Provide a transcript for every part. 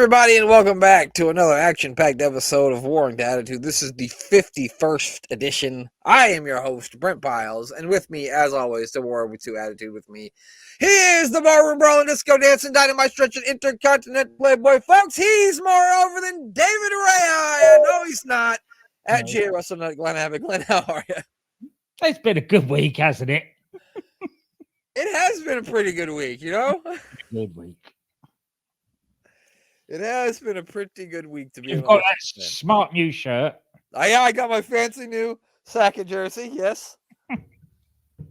everybody, and welcome back to another action-packed episode of Warring to Attitude. This is the 51st edition. I am your host, Brent Piles, and with me, as always, to War with Two Attitude with me, he is the barroom brawling, disco dancing, dynamite stretching, intercontinental playboy. Folks, he's more over than David Ray. No, he's not. At J. Russell Nut, Glenn Abbott. Glenn, how are you? It's been a good week, hasn't it? It has been a pretty good week, you know? Good week. It has been a pretty good week to be You've got that smart new shirt. I got my fancy new Sackett jersey, yes.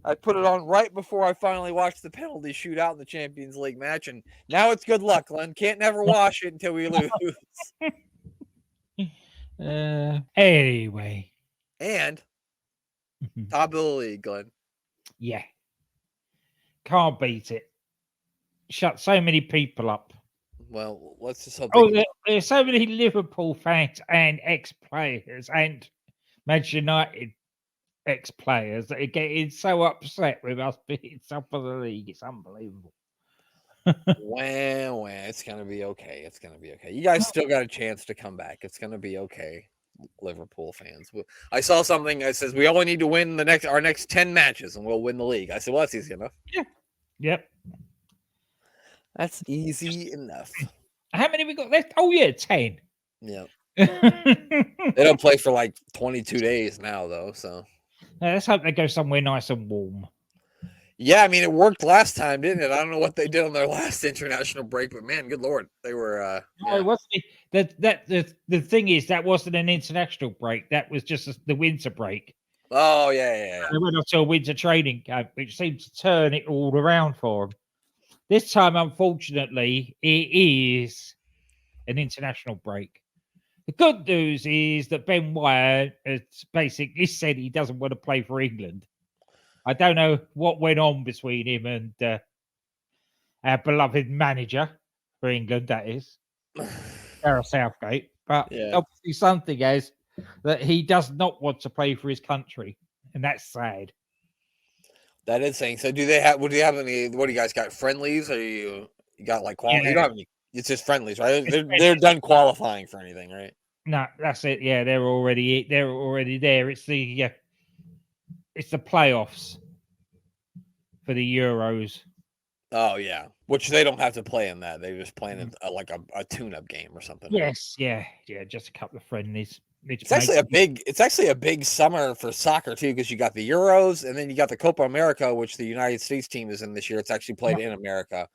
I put it on right before I finally watched the penalty shootout in the Champions League match, and now it's good luck, Glenn. Can't never wash it until we lose. Anyway. And top of the league, Glenn. Yeah. Can't beat it. Shut so many people up. Well, let's just hope. There's so many Liverpool fans and ex-players and Manchester United ex-players that are getting so upset with us being top of the league. It's unbelievable. Well, it's going to be okay. It's going to be okay. You guys still got a chance to come back. It's going to be okay, Liverpool fans. I saw something that says we only need to win our next 10 matches and we'll win the league. I said, well, that's easy enough. Yeah. Yep. That's easy enough. How many we got left? Oh, yeah, 10. Yeah. They don't play for like 22 days now, though. So let's hope they go somewhere nice and warm. Yeah, I mean, it worked last time, didn't it? I don't know what they did on their last international break, but man, good Lord, they were. No, it wasn't. The thing is, that wasn't an international break. That was just the winter break. Oh, yeah. They went off to a winter training camp, which seemed to turn it all around for them. This time, unfortunately, it is an international break. The good news is that Ben Wyatt has basically said he doesn't want to play for England. I don't know what went on between him and our beloved manager for England, that is, Gareth Southgate. But obviously something is that he does not want to play for his country, and that's sad. That is saying. So, do you have any? What do you guys got? Friendlies, or you got like qualifying? Yeah. You don't have any. It's just friendlies, right? They're done qualifying for anything, right? No, that's it. Yeah, they're already there. It's the playoffs for the Euros. Oh yeah, which they don't have to play in that. They just playing like a tune-up game or something. Yes, right? Yeah. Just a couple of friendlies. It's actually a big summer for soccer too, because you got the Euros and then you got the Copa America, which the United States team is in this year. It's actually played in America,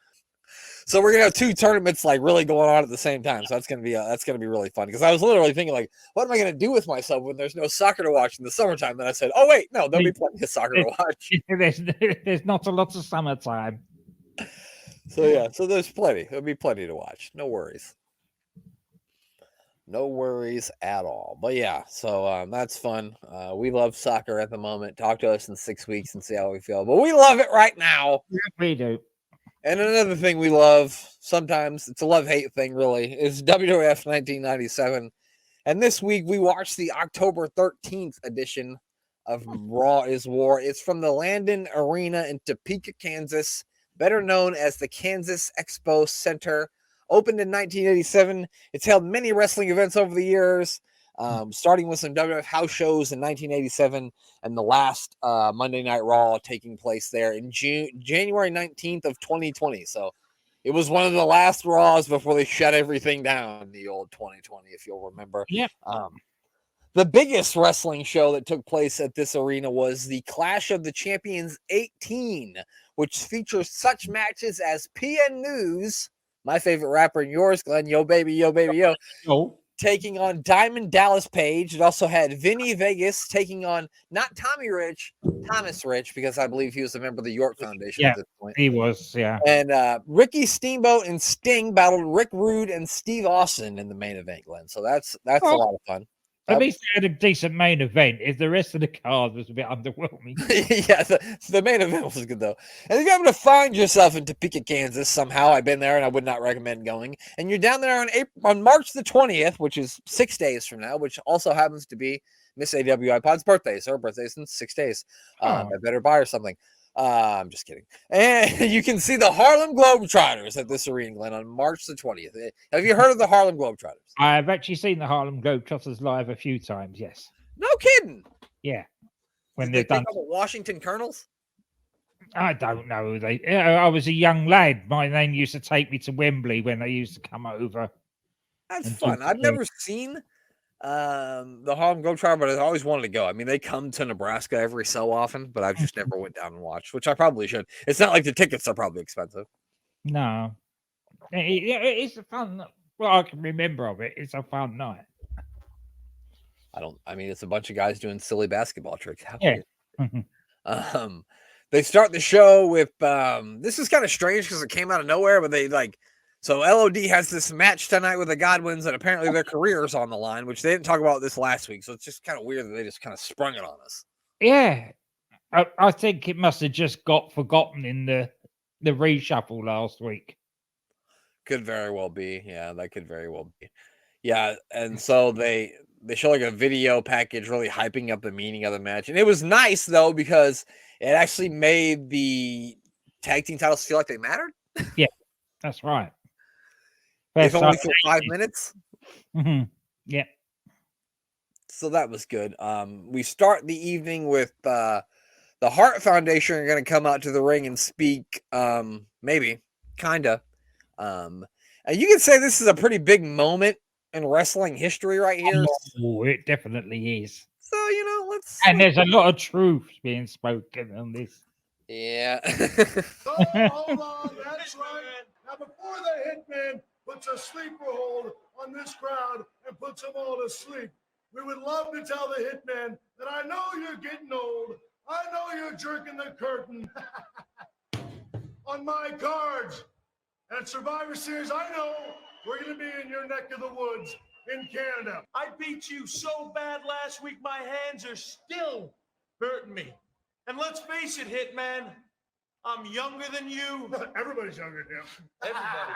so we're gonna have two tournaments like really going on at the same time. So that's gonna be really fun. Because I was literally thinking like, what am I gonna do with myself when there's no soccer to watch in the summertime? Then I said, oh wait, no, there'll be plenty of soccer to watch. There's not a lot of summertime. So there's plenty. There'll be plenty to watch. No worries. No worries at all. But yeah, so that's fun. We love soccer at the moment. Talk to us in 6 weeks and see how we feel. But we love it right now. Yeah, we do. And another thing we love, sometimes it's a love-hate thing really, is WWF 1997. And this week we watched the October 13th edition of Raw is War. It's from the Landon Arena in Topeka, Kansas, better known as the Kansas Expo Center. Opened in 1987. It's held many wrestling events over the years, starting with some WWF house shows in 1987, and the last Monday Night Raw taking place there in January 19th of 2020. So it was one of the last Raws before they shut everything down in the old 2020, if you'll remember. Yeah. The biggest wrestling show that took place at this arena was the Clash of the Champions 18, which features such matches as PN News, my favorite rapper and yours, Glenn, yo baby, yo, taking on Diamond Dallas Page. It also had Vinny Vegas taking on not Tommy Rich, Thomas Rich, because I believe he was a member of the York Foundation at this point. He was, yeah. And Ricky Steamboat and Sting battled Rick Rude and Steve Austin in the main event, Glenn. So that's a lot of fun. At least they had a decent main event. If the rest of the card was a bit underwhelming. Yeah, the main event was good, though. And if you happen to find yourself in Topeka, Kansas, somehow, I've been there and I would not recommend going, and you're down there on March the 20th, which is 6 days from now, which also happens to be Miss AWI Pod's birthday. So her birthday's in 6 days. I better buy her something. I'm just kidding. And you can see the Harlem Globetrotters at this arena, Glenn, on March the 20th. Have you heard of the Harlem Globetrotters? I've actually seen the Harlem Globetrotters live a few times. Yes. No kidding. Yeah. When Did they're they done. take on the Washington Colonels? I don't know. I was a young lad. My name used to take me to Wembley when they used to come over. That's and fun. do- I've never seen the Harlem Globetrotter, but I always wanted to go. I mean, they come to Nebraska every so often, but I've just never went down and watched, which I probably should. It's not like the tickets are probably expensive. No. It's a fun. Well, I can remember of it. It's a fun night. I mean, it's a bunch of guys doing silly basketball tricks. How Yeah. weird. They start the show with this is kind of strange because it came out of nowhere, but so LOD has this match tonight with the Godwinns, and apparently their careers on the line, which they didn't talk about this last week. So it's just kind of weird that they just kind of sprung it on us. Yeah. I think it must have just got forgotten in the reshuffle last week. Could very well be. Yeah, that could very well be. Yeah, and so they show like a video package really hyping up the meaning of the match. And it was nice though, because it actually made the tag team titles feel like they mattered. Yeah, that's right. If only for 5 minutes. Mm-hmm. Yeah. So that was good. We start the evening with the Hart Foundation are going to come out to the ring and speak. Maybe, kinda. And you can say this is a pretty big moment in wrestling history right here. Oh, it definitely is. So, let's. And there's a lot of truth being spoken on this. Yeah. Hold on, that's right. Now, before the Hitman puts a sleeper hold on this crowd and puts them all to sleep, we would love to tell the Hitman that I know you're getting old. I know you're jerking the curtain on my cards. And Survivor Series, I know we're going to be in your neck of the woods in Canada. I beat you so bad last week, my hands are still hurting me. And let's face it, Hitman, I'm younger than you. Everybody's younger than him. Everybody.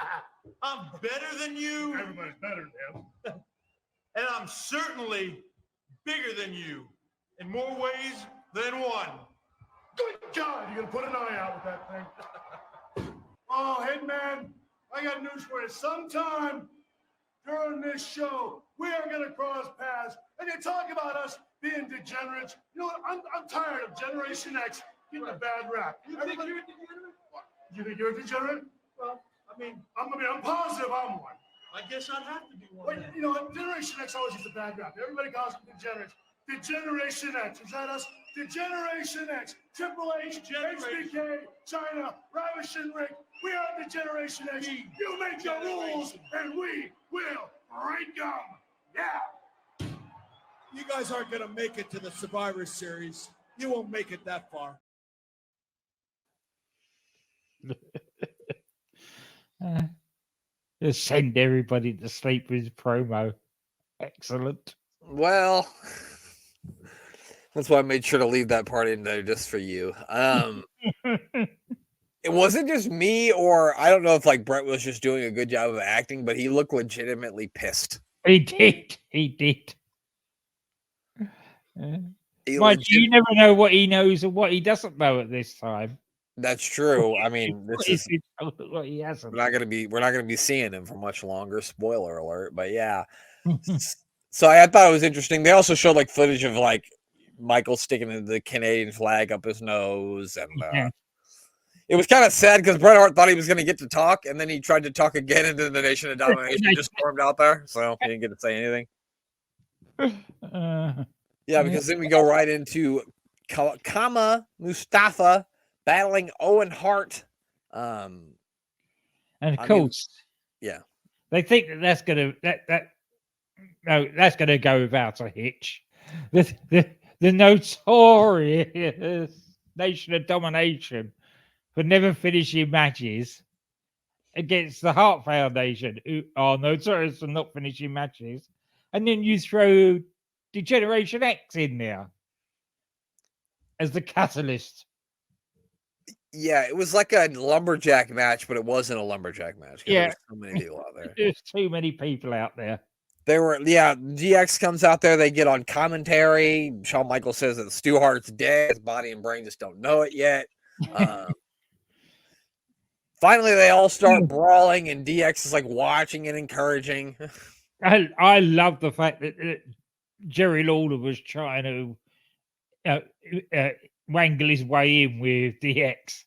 I'm better than you. Everybody's better than him. And I'm certainly bigger than you in more ways than one. Good God, you're going to put an eye out with that thing. Oh, Hitman, I got news for you. Sometime during this show, we are going to cross paths. And you talk about us being degenerates. You know what? I'm tired of Generation X getting a bad rap. You think you're a degenerate? You think you're a degenerate? Well, I'm positive I'm one. I guess I'd have to be one. But, you know, Generation X always gets a bad rap. Everybody calls them degenerates. Degeneration X. Is that us? Degeneration X. Triple H, HBK, China, Ravish and Rick. We are Degeneration X. You make the rules, and we will break them. Yeah. You guys aren't going to make it to the Survivor Series. You won't make it that far. Just send everybody to sleep with his promo. Excellent. Well, that's why I made sure to leave that part in there just for you. It wasn't just me, or I don't know if like Brett was just doing a good job of acting, but he looked legitimately pissed. He did. He did. You never know what he knows and what he doesn't know at this time. That's true. I mean, this is what he hasn't. we're not gonna be seeing him for much longer. Spoiler alert! But yeah. So I thought it was interesting. They also showed like footage of like Michael sticking the Canadian flag up his nose, and it was kind of sad because Bret Hart thought he was going to get to talk, and then he tried to talk again, and then the Nation of Domination just stormed out there, so he didn't get to say anything. Yeah, because then we go right into Kama Mustafa battling Owen Hart, and of course, yeah, they think that's gonna that's gonna go without a hitch. The notorious Nation of Domination for never finishing matches against the Hart Foundation, who are notorious for not finishing matches, and then you throw Degeneration X in there as the catalyst. Yeah, it was like a lumberjack match, but it wasn't a lumberjack match. Yeah, there were so many people out there. There's too many people out there. GX comes out there. They get on commentary. Shawn Michaels says that Stu Hart's dead. His body and brain just don't know it yet. Finally, they all start brawling, and DX is like watching and encouraging. I love the fact that Jerry Lawler was trying to wangle his way in with DX.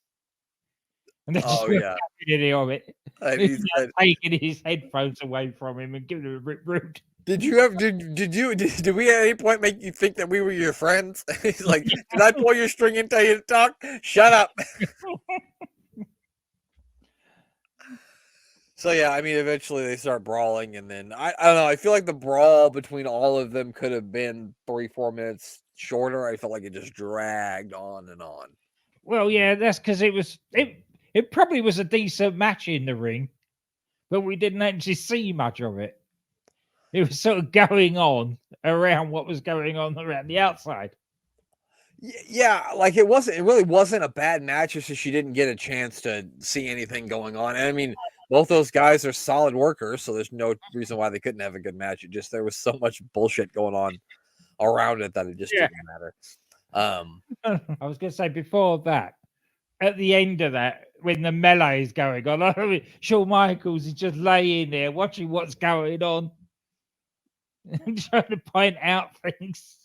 And they just weren't having any of it. He's taking his headphones away from him and giving him a rip rude. Did we at any point make you think that we were your friends? He's like, did I pull your string and tell you to talk? Shut up. So yeah, I mean, eventually they start brawling, and then I don't know. I feel like the brawl between all of them could have been 3-4 minutes shorter. I felt like it just dragged on and on. Well, yeah, that's because it probably was a decent match in the ring, but we didn't actually see much of it. It was sort of going on around what was going on around the outside. Yeah, like it really wasn't a bad match. It's just you didn't get a chance to see anything going on. And I mean, both those guys are solid workers, so there's no reason why they couldn't have a good match. It just there was so much bullshit going on around it that it just didn't matter. I was going to say before that, at the end of that, when the melee is going on, Shawn Michaels is just laying there watching what's going on and trying to point out things.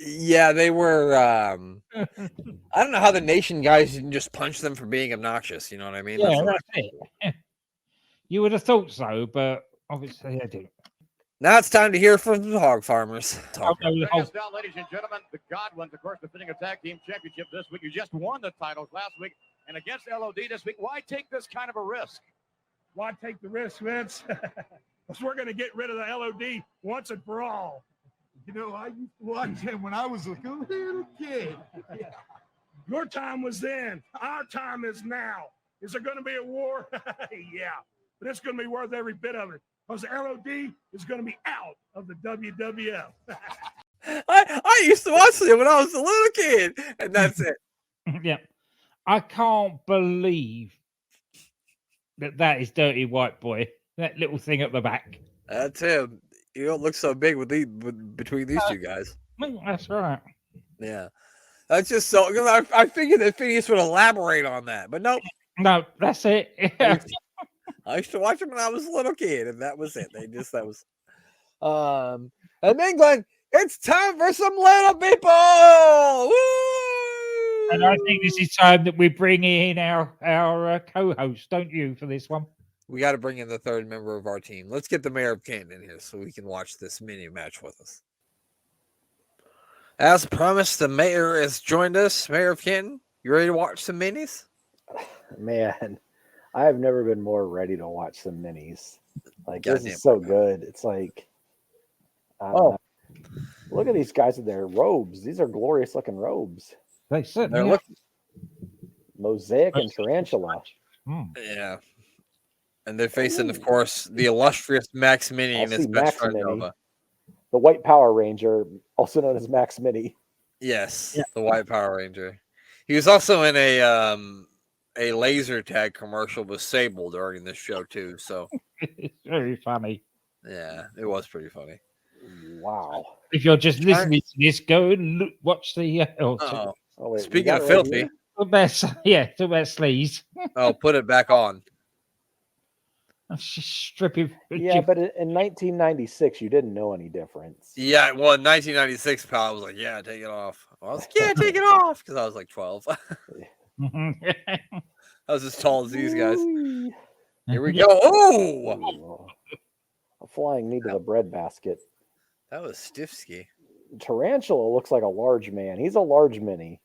Yeah, they were. I don't know how the Nation guys didn't just punch them for being obnoxious. You know what I mean? Yeah, that's it. You would have thought so, but obviously I didn't. Now it's time to hear from the hog farmers. Down, ladies and gentlemen, the Godwinns, of course, defending a tag team championship this week. You just won the titles last week, and against LOD this week. Why take this kind of a risk? Why take the risk, Vince? Because we're going to get rid of the LOD once and for all. You know, I used to watch him when I was a little kid. Yeah. Your time was then. Our time is now. Is there going to be a war? Yeah. But it's going to be worth every bit of it. Because the LOD is going to be out of the WWF. I used to watch him when I was a little kid. And that's it. Yeah. I can't believe that is Dirty White Boy. That little thing at the back. That's him. You don't look so big between these two guys. That's right. Yeah. That's just so. I figured that Phineas would elaborate on that, but nope. No, that's it. Yeah. I used to watch them when I was a little kid, and that was it. That was. And then Glenn, it's time for some little people. Woo! And I think this is time that we bring in our co-host, don't you, for this one? We got to bring in the third member of our team. Let's get the Mayor of Canton in here so we can watch this mini match with us. As promised, the Mayor has joined us. Mayor of Canton, you ready to watch some minis? Man, I have never been more ready to watch some minis. Like, this is so good. It's like, look at these guys in their robes. These are glorious looking robes. They're looking Mosaic and Tarantula. Yeah. And they're facing, of course, the illustrious Max Mini and his best friend Nova. The White Power Ranger, also known as Max Mini. Yes, the White Power Ranger. He was also in a laser tag commercial with Sable during this show too. So it's very funny. Yeah, it was pretty funny. Wow! If you're just listening to this, go and watch the. Wait, speaking of filthy, talk about sleaze. Oh, put it back on. Stripping. Yeah, but in 1996, you didn't know any difference. Yeah, well, in 1996, pal, I was like, "Yeah, take it off." I was like, "Yeah, take it off," because I was like 12. I was as tall as these guys. Here we go. Oh, a flying knee to the bread basket. That was stiff-ski. Tarantula looks like a large man. He's a large mini.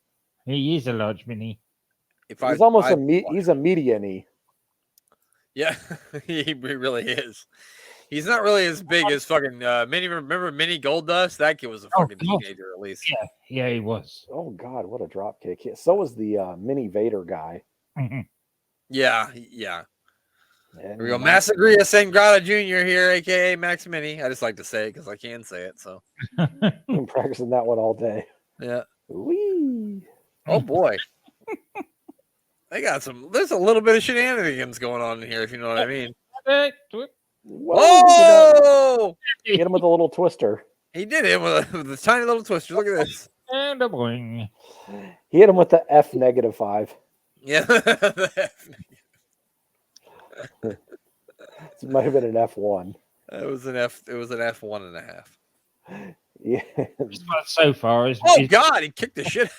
He is a large mini. He's almost he's a median-y. Yeah, he really is. He's not really as big as fucking Mini. Remember Mini Goldust? That kid was a fucking teenager, at least. Yeah, he was. Oh God, what a drop kick! So was the Mini Vader guy. Mm-hmm. Yeah. And Here we go. Massagria Sangrata Jr. here, aka Max Mini. I just like to say it because I can say it. So I'm practicing that one all day. Yeah. Wee. Oh boy. They got there's a little bit of shenanigans going on in here, if you know what I mean. Whoa! Hit him with a little twister. He did it with a tiny little twister. Look at this. And a boing. He hit him with the F-5. Yeah. It might have been an F1. It was an F1.5. Yeah. So far, is God, he kicked the shit.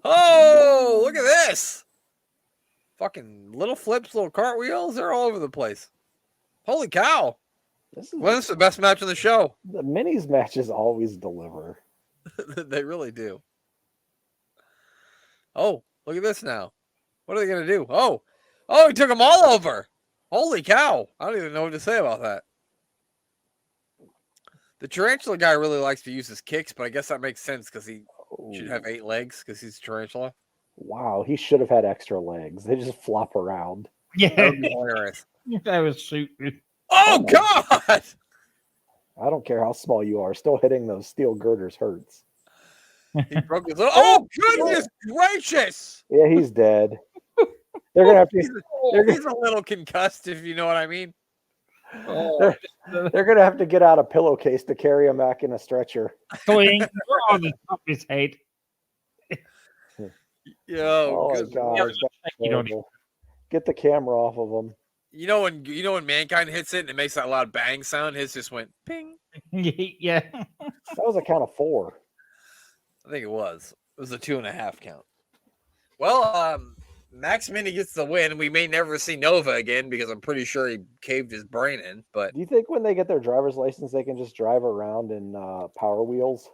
Oh, look at this. Fucking little flips, little cartwheels. They're all over the place. Holy cow. This is the best match on the show. The minis matches always deliver. They really do. Oh, look at this now. What are they going to do? Oh, he took them all over. Holy cow. I don't even know what to say about that. The tarantula guy really likes to use his kicks, but I guess that makes sense because he should have 8 legs because he's a tarantula. Wow, he should have had extra legs. They just flop around. Yeah. That would be hilarious. That was stupid. Oh, God. I don't care how small you are. Still hitting those steel girders hurts. He broke his little... Oh, goodness gracious. Yeah, he's dead. They're going to have to... He's a little concussed, if you know what I mean. They're going to have to get out a pillowcase to carry him back in a stretcher. Going on the top of his head. Oh my gosh. Get the camera off of him. You know when Mankind hits it and it makes that loud bang sound, his just went ping. Yeah. That was a count of 4. I think it was. It was a 2.5 count. Well, Max Mini gets the win. We may never see Nova again because I'm pretty sure he caved his brain in. But do you think when they get their driver's license, they can just drive around in Power Wheels?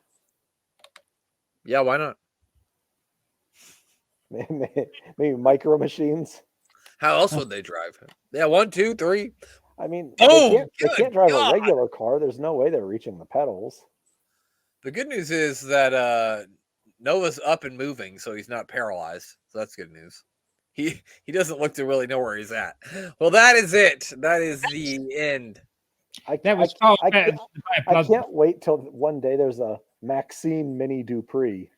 Yeah, why not? Maybe micro machines. How else would they drive? Yeah, 1, 2, 3. I mean, they can't drive a regular car. There's no way they're reaching the pedals. The good news is that Nova's up and moving, so he's not paralyzed. So that's good news. He doesn't look to really know where he's at. Well, that is it. That is the end. I can't wait till one day there's a Maxime Mini Dupree.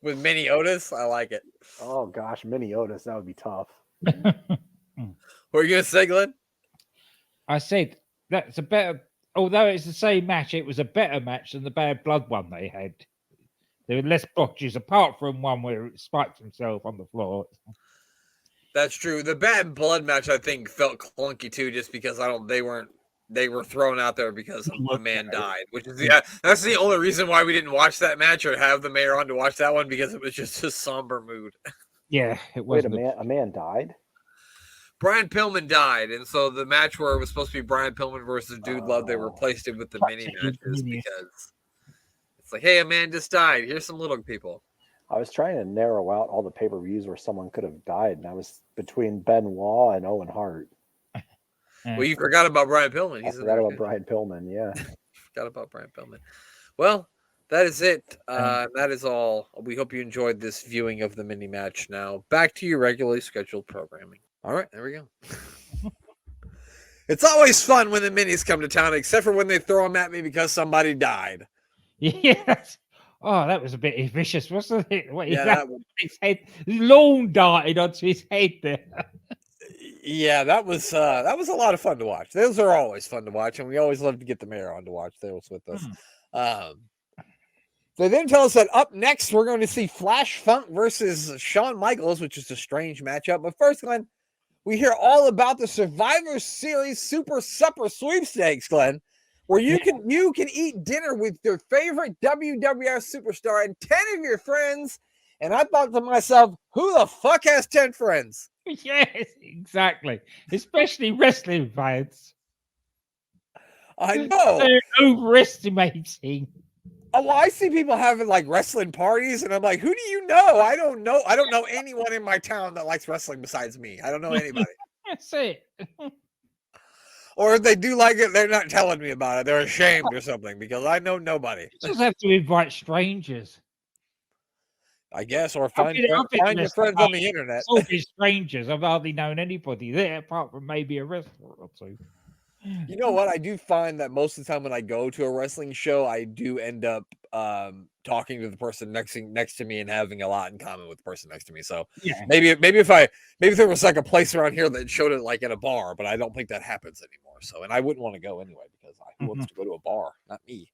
With Mini Otis, I like it. Oh gosh, Mini Otis, that would be tough. What are you gonna say, Glenn? I said that's a better. Although it's the same match, it was a better match than the Bad Blood one they had. There were less botches, apart from one where it spiked himself on the floor. That's true. The Bad Blood match, I think, felt clunky too, just because they were thrown out there because a man died, which is that's the only reason why we didn't watch that match or have the mayor on to watch that one, because it was just a somber mood. Yeah, it was. Wait, a man died? Brian Pillman died, and so the match where it was supposed to be Brian Pillman versus Dude Love, they replaced it with the mini matches because it's like, hey, a man just died. Here's some little people. I was trying to narrow out all the pay-per-views where someone could have died, and I was between Benoit and Owen Hart. Well, you forgot about Brian Pillman. I forgot about Brian Pillman, yeah. Forgot about Brian Pillman. Well, that is it. That is all. We hope you enjoyed this viewing of the mini match. Now, back to your regularly scheduled programming. All right, there we go. It's always fun when the minis come to town, except for when they throw them at me because somebody died. Yes. Oh, that was a bit vicious, wasn't it? What, his head, lawn darted onto his head there. Yeah, that was a lot of fun to watch. Those are always fun to watch, and we always love to get the mayor on to watch those with us. They then tell us that up next we're going to see Flash Funk versus Shawn Michaels, which is a strange matchup. But first, Glenn, we hear all about the Survivor Series Super Supper Sweepstakes, Glenn, where you can eat dinner with your favorite WWF superstar and 10 of your friends. And I thought to myself, who the fuck has 10 friends? Yes, exactly. Especially wrestling fans. I know. They're overestimating. Oh, well, I see people having like wrestling parties, and I'm like, who do you know? I don't know. I don't know anyone in my town that likes wrestling besides me. I don't know anybody. That's it. Or if they do like it, they're not telling me about it. They're ashamed or something because I know nobody. You just have to invite strangers. I guess, or find your friends on the internet. All these strangers. I've hardly known anybody there apart from maybe a wrestler or two. You know what? I do find that most of the time when I go to a wrestling show, I do end up talking to the person next to me and having a lot in common with the person next to me. So maybe if there was like a place around here that showed it like at a bar, but I don't think that happens anymore. So, and I wouldn't want to go anyway because who wants to go to a bar? Not me.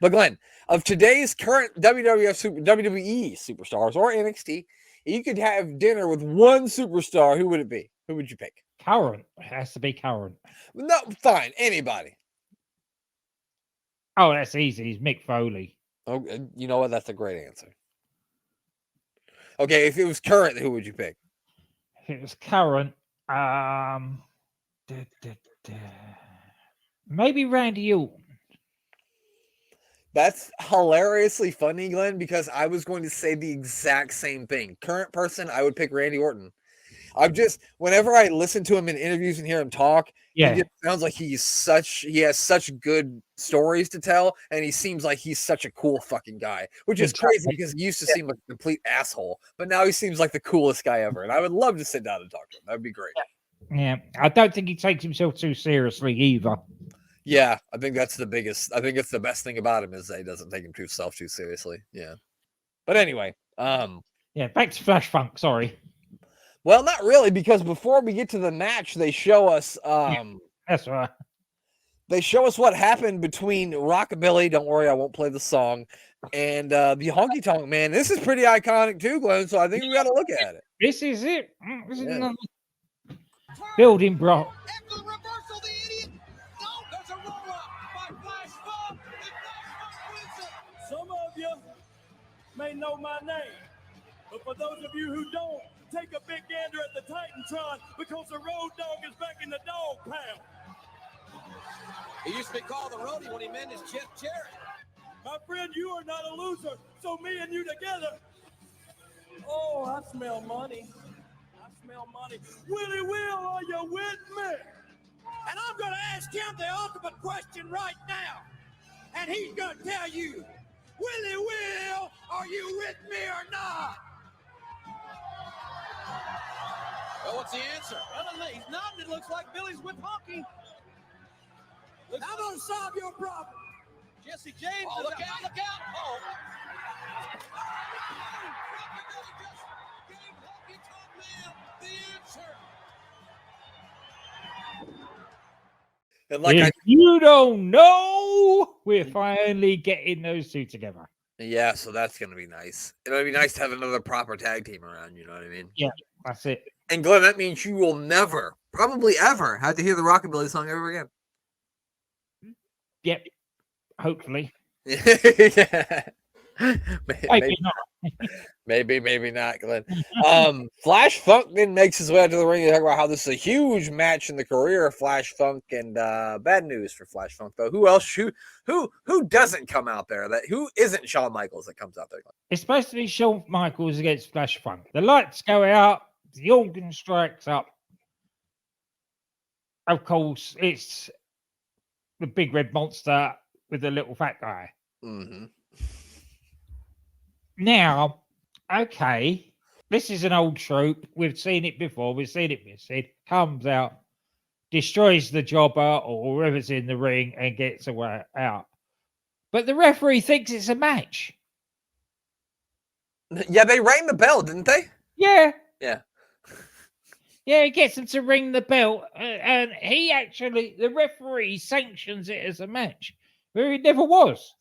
But Glenn, of today's current WWE superstars or NXT, you could have dinner with one superstar. Who would it be? Who would you pick? Current. It has to be current. No, fine. Anybody. Oh, that's easy. He's Mick Foley. Oh, you know what? That's a great answer. Okay, if it was current, who would you pick? If it was current, maybe Randy Orton. That's hilariously funny, Glenn, because I was going to say the exact same thing. Current person, I would pick Randy Orton. Whenever I listen to him in interviews and hear him talk, he just sounds like he has such good stories to tell, and he seems like he's such a cool fucking guy, which is crazy because he used to seem like a complete asshole, but now he seems like the coolest guy ever, and I would love to sit down and talk to him. That'd be great. Yeah, I don't think he takes himself too seriously either. Yeah, I think that's the biggest. I think it's the best thing about him is that he doesn't take himself too seriously. Yeah, but anyway, back to Flash Funk. Sorry. Well, not really, because before we get to the match, they show us. That's right. They show us what happened between Rockabilly. Don't worry, I won't play the song. And the Honky Tonk Man. This is pretty iconic too, Glenn. So I think we got to look at it. This is it. This is another building block. Reversal, the idiot. No, there's a roll up by Flash Funk. And Flash Funk wins it. Some of you may know my name, but for those of you who don't, take a big gander at the Titantron because the Road Dogg is back in the dog pound. He used to be called the Roadie when he meant his Jeff Jarrett. My friend, you are not a loser, so me and you together. Oh, I smell money. I smell money. Willie Will, are you with me? And I'm going to ask him the ultimate question right now. And he's going to tell you, Willie Will, are you with me or not? Well, what's the answer? Well, he's nodding. It looks like Billy's with Honky. I'm going to solve your problem. Jesse James. Oh, look out, look out. Oh. Gave Honky Tonk Man the answer. And like if you don't know, we're finally getting those two together. Yeah, so that's going to be nice. It'll be nice to have another proper tag team around, you know what I mean? Yeah, that's it. And Glenn, that means you will never, probably ever, have to hear the Rockabilly song ever again. Yep, hopefully. Yeah. Maybe not. maybe not, Glenn. Flash Funk then makes his way out to the ring to talk about how this is a huge match in the career of Flash Funk, and bad news for Flash Funk though. Who else? Who doesn't come out there? Who isn't Shawn Michaels that comes out there? It's supposed to be Shawn Michaels against Flash Funk. The lights go out, the organ strikes up. Of course, it's the big red monster with the little fat guy. Mm-hmm. Now, okay, this is an old trope. We've seen it before. We've seen it missing. Comes out, destroys the jobber or whoever's in the ring and gets away out. But the referee thinks it's a match. Yeah, they rang the bell, didn't they? Yeah. Yeah. Yeah, he gets him to ring the bell. And the referee sanctions it as a match. Where it never was.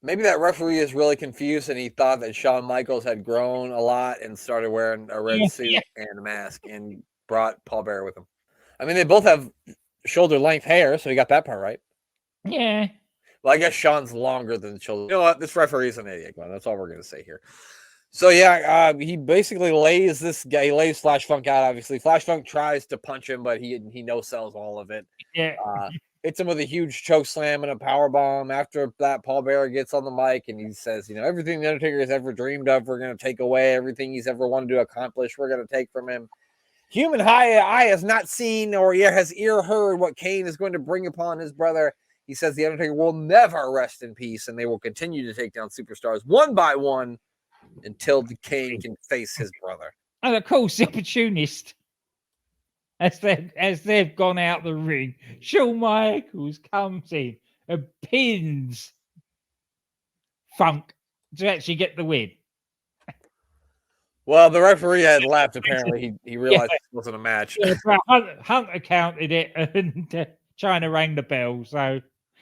Maybe that referee is really confused and he thought that Shawn Michaels had grown a lot and started wearing a red suit and a mask and brought Paul Bearer with him. I mean, they both have shoulder length hair, so he got that part right. Yeah. Well, I guess Shawn's longer than the shoulder. You know what? This referee is an idiot, Glenn. That's all we're going to say here. So, yeah, he basically lays Flash Funk out, obviously. Flash Funk tries to punch him, but he no-sells all of it. Yeah. Hits him with a huge choke slam and a power bomb. After that, Paul Bearer gets on the mic and he says, everything the Undertaker has ever dreamed of, we're going to take away. Everything he's ever wanted to accomplish, we're going to take from him. Human eye has not seen or has ear heard what Kane is going to bring upon his brother. He says the Undertaker will never rest in peace and they will continue to take down superstars one by one until the Kane can face his brother. And of course, the opportunist, as they've gone out the ring, Shawn Michaels comes in and pins Funk to actually get the win. Well, the referee had left. Apparently, he realized it wasn't a match. Yeah, Hunter counted it and China rang the bell. So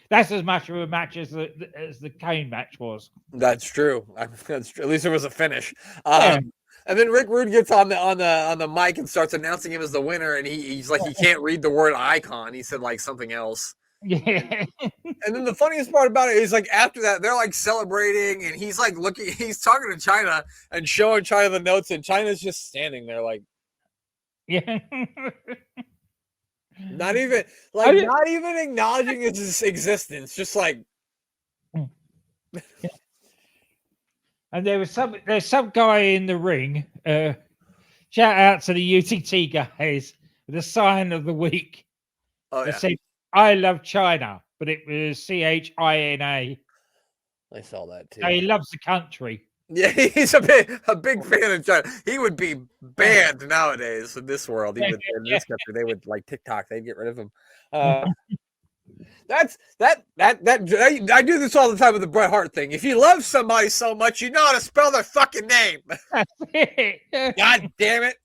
That's as much of a match as the Kane match was. That's true. That's true. At least there was a finish. Yeah. And then Rick Rude gets on the mic and starts announcing him as the winner, and he's like he can't read the word icon. He said like something else. Yeah. And then the funniest part about it is like after that they're like celebrating, and he's like he's talking to China and showing China the notes, and China's just standing there like, yeah. not even acknowledging its existence, just like. And there's some guy in the ring. Shout out to the UTT guys with a sign of the week. Oh yeah. It said, "I love China," but it was CHINA. I saw that too. So he loves the country. Yeah, he's a big fan of China. He would be banned nowadays in this world. Even in this country, they would like TikTok. They'd get rid of him. I do this all the time with the Bret Hart thing. If you love somebody so much, you know how to spell their fucking name. That's it. God damn it.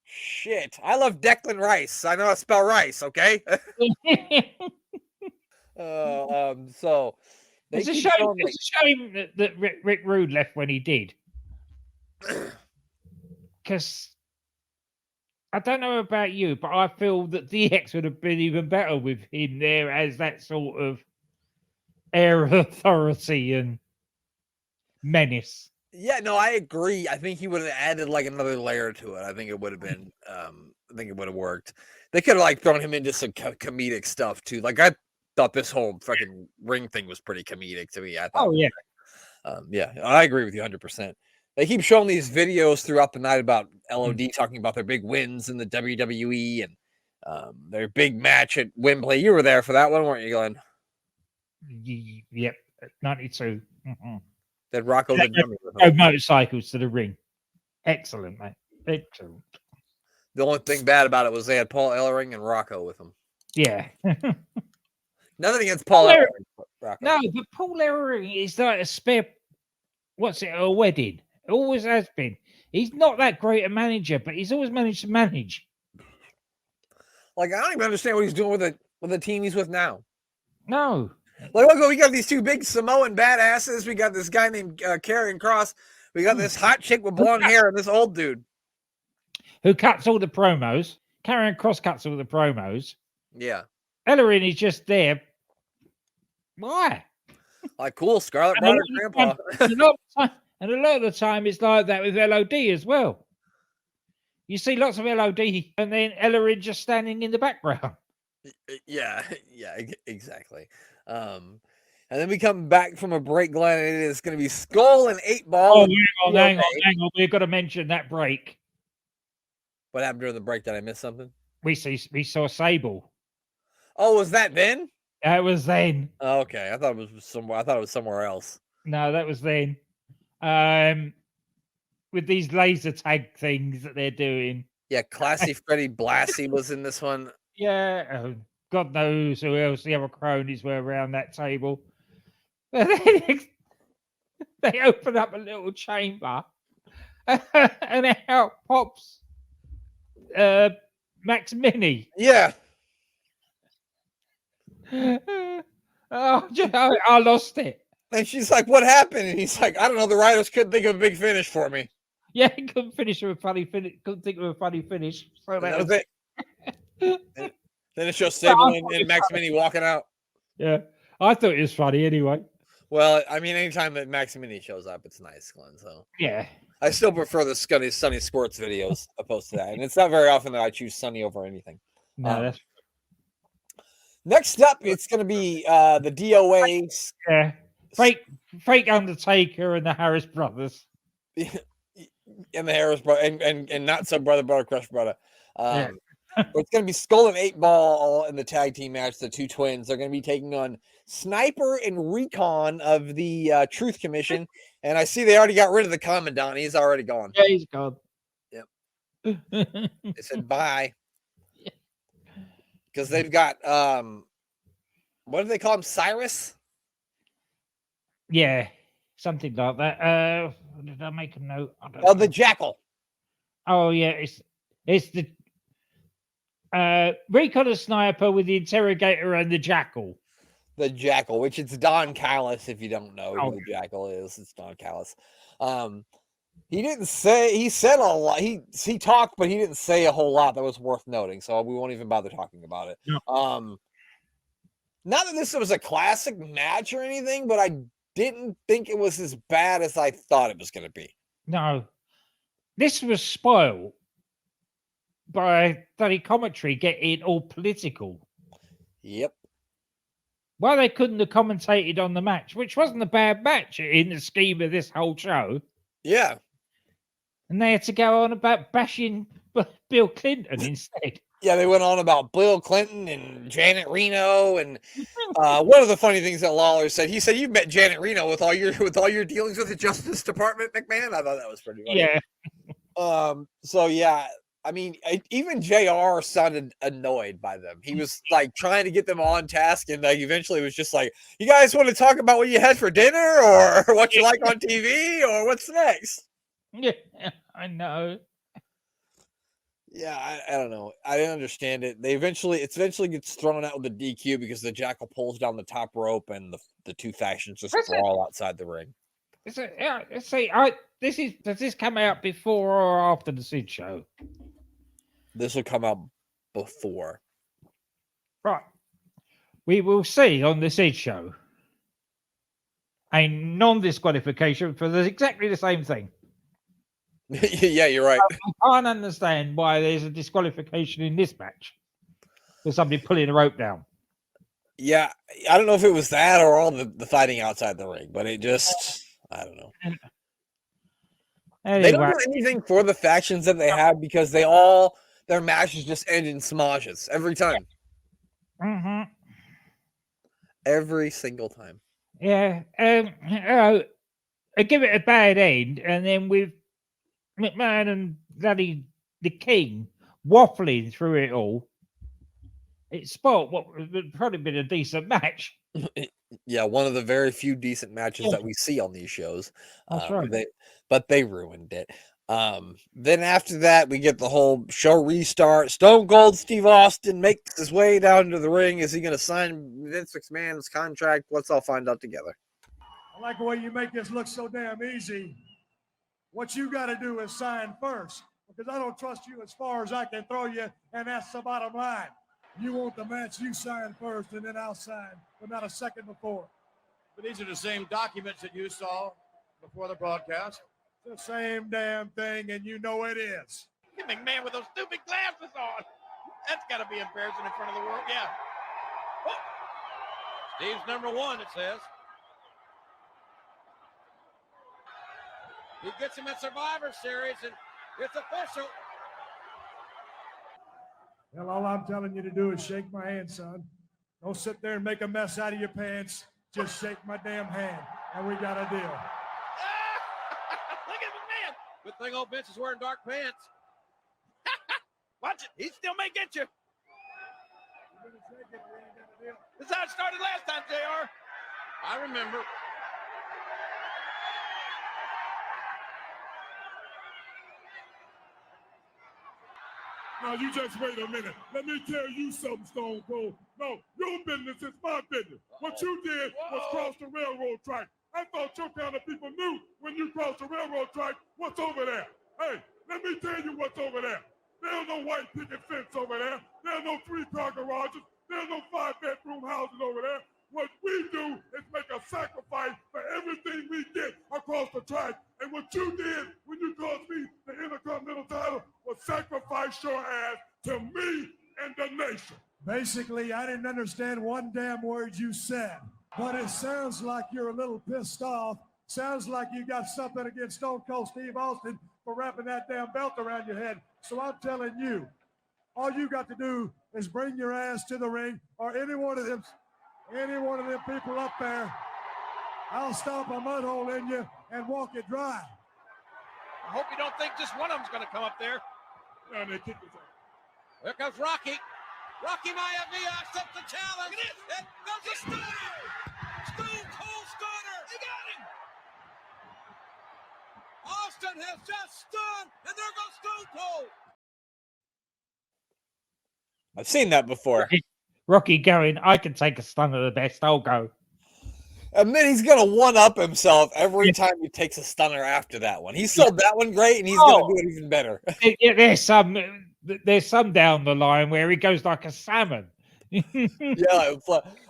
Shit. I love Declan Rice. I know how to spell rice, okay? So it's a shame that Rick Rude left when he did. Because I don't know about you, but I feel that DX would have been even better with him there as that sort of air of authority and menace. Yeah, no, I agree. I think he would have added like another layer to it. I think it would have been, I think it would have worked. They could have like thrown him into some comedic stuff too. Like I thought this whole fucking ring thing was pretty comedic to me. I thought, yeah, I agree with you 100%. They keep showing these videos throughout the night about LOD talking about their big wins in the WWE and their big match at Wembley. You were there for that one, weren't you, Glenn? Yep, 92. Mm-hmm. That Rocco the Dummy. Motorcycles to the ring. Excellent, mate. Excellent. The only thing bad about it was they had Paul Ellering and Rocco with them. Yeah. Nothing against Paul Ellering. No, but Paul Ellering is like a spare. What's it? A wedding. It always has been. He's not that great a manager, but he's always managed to manage. Like I don't even understand what he's doing with the team he's with now. No. Like look, we got these two big Samoan badasses. We got this guy named Karrion Kross. We got this hot chick with blonde hair and this old dude who cuts all the promos. Karrion Kross cuts all the promos. Yeah. Ellering is just there. Why? Like cool, Scarlet Brother Grandpa. And a lot of the time, it's like that with LOD as well. You see lots of LOD, and then Ellering just standing in the background. Yeah, exactly. And then we come back from a break, Glenn, and it is going to be Skull and 8-Ball. Oh, hang on. We've got to mention that break. What happened during the break? Did I miss something? We saw Sable. Oh, was that then? That was then. Oh, okay, I thought it was somewhere else. No, that was then. With these laser tag things that they're doing. Yeah, Classy Freddie Blassie was in this one. Yeah, God knows who else the other cronies were around that table. They open up a little chamber, and out pops Max Mini. Yeah. I lost it. And she's like, "What happened?" And he's like, "I don't know. The writers couldn't think of a big finish for me." Yeah, he couldn't finish with a funny finish. Couldn't think of a funny finish. So that was it. Then it shows Sable and Max Mini walking out. Yeah, I thought it was funny anyway. Well, I mean, anytime that Max Mini shows up, it's nice, Glenn. So yeah, I still prefer the Sunny Squirts videos opposed to that, and it's not very often that I choose Sunny over anything. No, that's next up. It's going to be the DOA. Yeah. Fake Undertaker and the Harris brothers. And the Harris brother and not some brother Crush brother. It's going to be Skull and 8-Ball in the tag team match. The two twins. They're going to be taking on Sniper and Recon of the Truth Commission. And I see they already got rid of the Commandant. He's already gone. Yeah, he's gone. Yep. They said bye. Because they've got what do they call him? Cyrus? Yeah, something like that. Did I make a note? The Jackal. Oh yeah, it's Recon a Sniper with the Interrogator and the Jackal. The Jackal, which it's Don Callis, if you don't know who Oh. the Jackal is. It's Don Callis. He didn't say, he said a lot. He talked, but he didn't say a whole lot that was worth noting. So we won't even bother talking about it. No. Not that this was a classic match or anything, but I didn't think it was as bad as I thought it was going to be. No. This was spoiled by bloody commentary getting all political. Yep. Why they couldn't have commentated on the match, which wasn't a bad match in the scheme of this whole show. Yeah. And they had to go on about bashing Bill Clinton instead. Yeah, they went on about Bill Clinton and Janet Reno, and one of the funny things that Lawler said, he said, "You met Janet Reno with all your dealings with the Justice Department, McMahon." I thought that was pretty funny. Yeah. So yeah, I mean, even JR sounded annoyed by them. He was like trying to get them on task, and like eventually was just like, "You guys want to talk about what you had for dinner, or what you like on TV, or what's next?" Yeah, I know. Yeah, I don't know. I didn't understand it. It eventually gets thrown out with the DQ because the Jackal pulls down the top rope and the two factions just brawl outside the ring. Does this come out before or after the Sid show? This will come out before. Right. We will see on the Sid show a non-disqualification for exactly the same thing. Yeah, you're right. I can't understand why there's a disqualification in this match for somebody pulling the rope down. Yeah, I don't know if it was that or all the fighting outside the ring, but it just, I don't know. Anyway. They don't do anything for the factions that they have because their matches just end in smashes every time. Mm-hmm. Every single time. Yeah. I give it a bad end, and then with McMahon and bloody the King waffling through it all, it spoiled what would probably been a decent match. Yeah, one of the very few decent matches that we see on these shows. That's right. But they ruined it. Then after that, we get the whole show restart. Stone Cold Steve Austin makes his way down to the ring. Is he going to sign Vince McMahon's contract? Let's all find out together. I like the way you make this look so damn easy. What you got to do is sign first, because I don't trust you as far as I can throw you, and that's the bottom line. You want the match, you sign first, and then I'll sign, but not a second before. But these are the same documents that you saw before the broadcast. It's the same damn thing, and you know it is. McMahon with those stupid glasses on. That's got to be embarrassing in front of the world. Yeah. Oh. Steve's number one, it says. He gets him at Survivor Series, and it's official. Well, all I'm telling you to do is shake my hand, son. Don't sit there and make a mess out of your pants. Just shake my damn hand, and we got a deal. Look at McMahon. Good thing old Vince is wearing dark pants. Watch it. He still may get you. This is how it started last time, JR. I remember. Now, you just wait a minute. Let me tell you something, Stone Cold. No, your business is my business. What you did was cross the railroad track. I thought your kind of people knew when you crossed the railroad track what's over there. Hey, let me tell you what's over there. There's no white picket fence over there. There's no 3-car garages. There's no 5-bedroom houses over there. What we do is make a sacrifice for everything we get across the track. And what you did when you cost me the Intercontinental title was sacrifice your ass to me and the nation. Basically, I didn't understand one damn word you said, but it sounds like you're a little pissed off. Sounds like you got something against Stone Cold Steve Austin for wrapping that damn belt around your head. So I'm telling you, all you got to do is bring your ass to the ring, or any one of them people up there. I'll stomp a mud hole in you and walk it dry. I hope you don't think just one of them's going to come up there. No, they kick us out. Here comes Rocky. Rocky Maivia accepts the challenge. It comes a stunner. Stone Cold Stunner. He got him. Austin has just stunned, and there goes Stone Cold. I've seen that before. Rocky going, I can take a stunner the best. I'll go. And then he's gonna one up himself every time he takes a stunner after that one. He sold that one great, and he's gonna do it even better. There's some down the line where he goes like a salmon. Yeah, it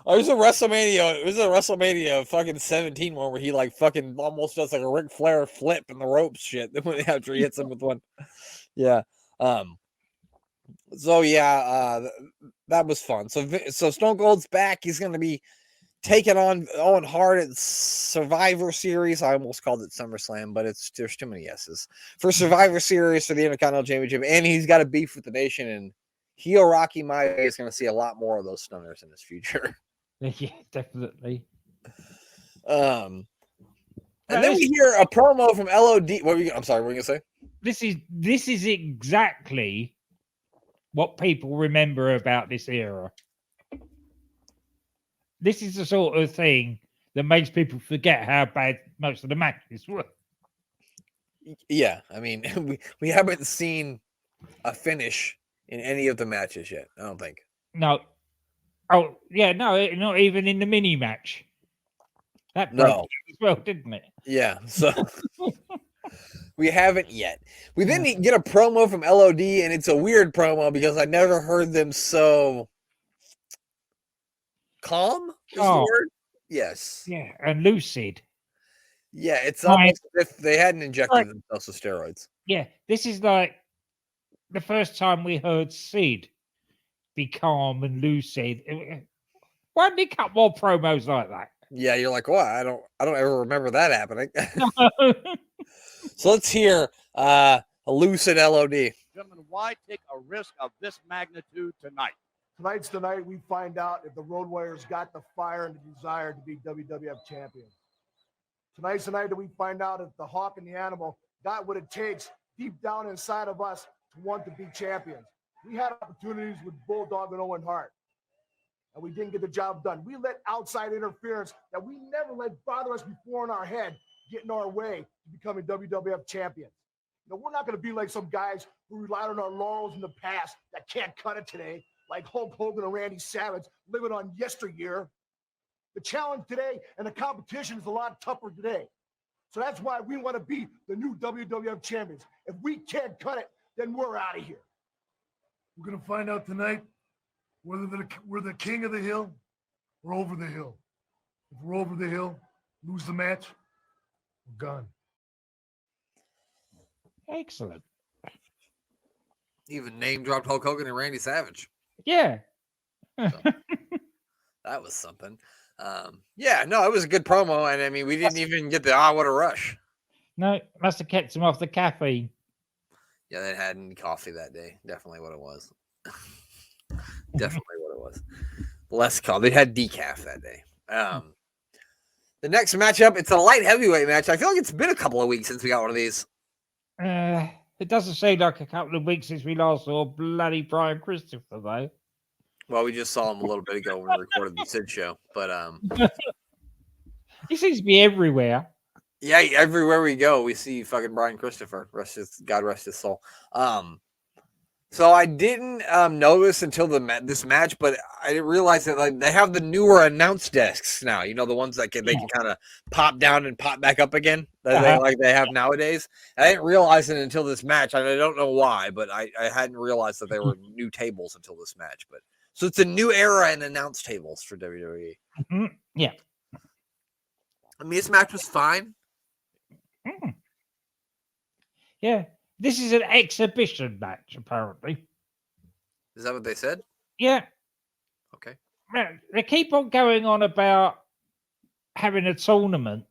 was a WrestleMania. It was a WrestleMania fucking 17 one where he like fucking almost does like a Ric Flair flip in the ropes shit after he hits him with one. Yeah. So yeah, that was fun. So Stone Cold's back. He's gonna be taking on Owen Hart at Survivor Series. I almost called it SummerSlam, but there's too many S's for Survivor Series for the Intercontinental Championship, and he's got a beef with the Nation. And heel Rocky Maivia is going to see a lot more of those stunners in his future. Yeah, definitely. And then we hear a promo from LOD. I'm sorry, what were you going to say? This is exactly what people remember about this era. This is the sort of thing that makes people forget how bad most of the matches were. Yeah, I mean, we haven't seen a finish in any of the matches yet, I don't think. No. Oh, yeah, no, not even in the mini match. That broke as well, didn't it? Yeah, so we haven't yet. We then get a promo from LOD, and it's a weird promo because I never heard them so calm is the word? Yes. Yeah, and lucid. Yeah, it's almost as if they hadn't injected themselves with steroids. Yeah, this is like the first time we heard Sid be calm and lucid. Why didn't he cut more promos like that? Yeah, you're like, well, I don't ever remember that happening. So let's hear a lucid LOD. Gentlemen, why take a risk of this magnitude tonight? Tonight's the night we find out if the Road Warriors got the fire and the desire to be WWF champions. Tonight's the night that we find out if the Hawk and the Animal got what it takes deep down inside of us to want to be champions. We had opportunities with Bulldog and Owen Hart, and we didn't get the job done. We let outside interference that we never let bother us before in our head get in our way to becoming WWF champions. You know, we're not going to be like some guys who relied on our laurels in the past that can't cut it today, like Hulk Hogan and Randy Savage living on yesteryear. The challenge today and the competition is a lot tougher today. So that's why we want to be the new WWF champions. If we can't cut it, then we're out of here. We're going to find out tonight whether we're the king of the hill or over the hill. If we're over the hill, lose the match, we're gone. Excellent. Even name dropped Hulk Hogan and Randy Savage. Yeah. So, that was something. Yeah, no, it was a good promo. And I mean, we didn't even get the, what a rush. No, must have kept him off the caffeine. Yeah, they hadn't coffee that day. Definitely what it was. Definitely what it was. Less coffee. They had decaf that day. The next matchup, it's a light heavyweight match. I feel like it's been a couple of weeks since we got one of these. It doesn't seem like a couple of weeks since we last saw bloody Brian Christopher, though. Well, we just saw him a little bit ago when we recorded the Sid show, but he seems to be everywhere. Yeah, everywhere we go, we see fucking Brian Christopher. God rest his soul. So I didn't notice until this match, but I didn't realize that like they have the newer announce desks now. You know, the ones that they can kind of pop down and pop back up again that they have nowadays. And I didn't realize it until this match. I don't know why, but I hadn't realized that there were new tables until this match. But so it's a new era in announce tables for WWE. Mm-hmm. Yeah. I mean, this match was fine. Mm. Yeah. This is an exhibition match, apparently. Is that what they said? Yeah. Okay. They keep on going on about having a tournament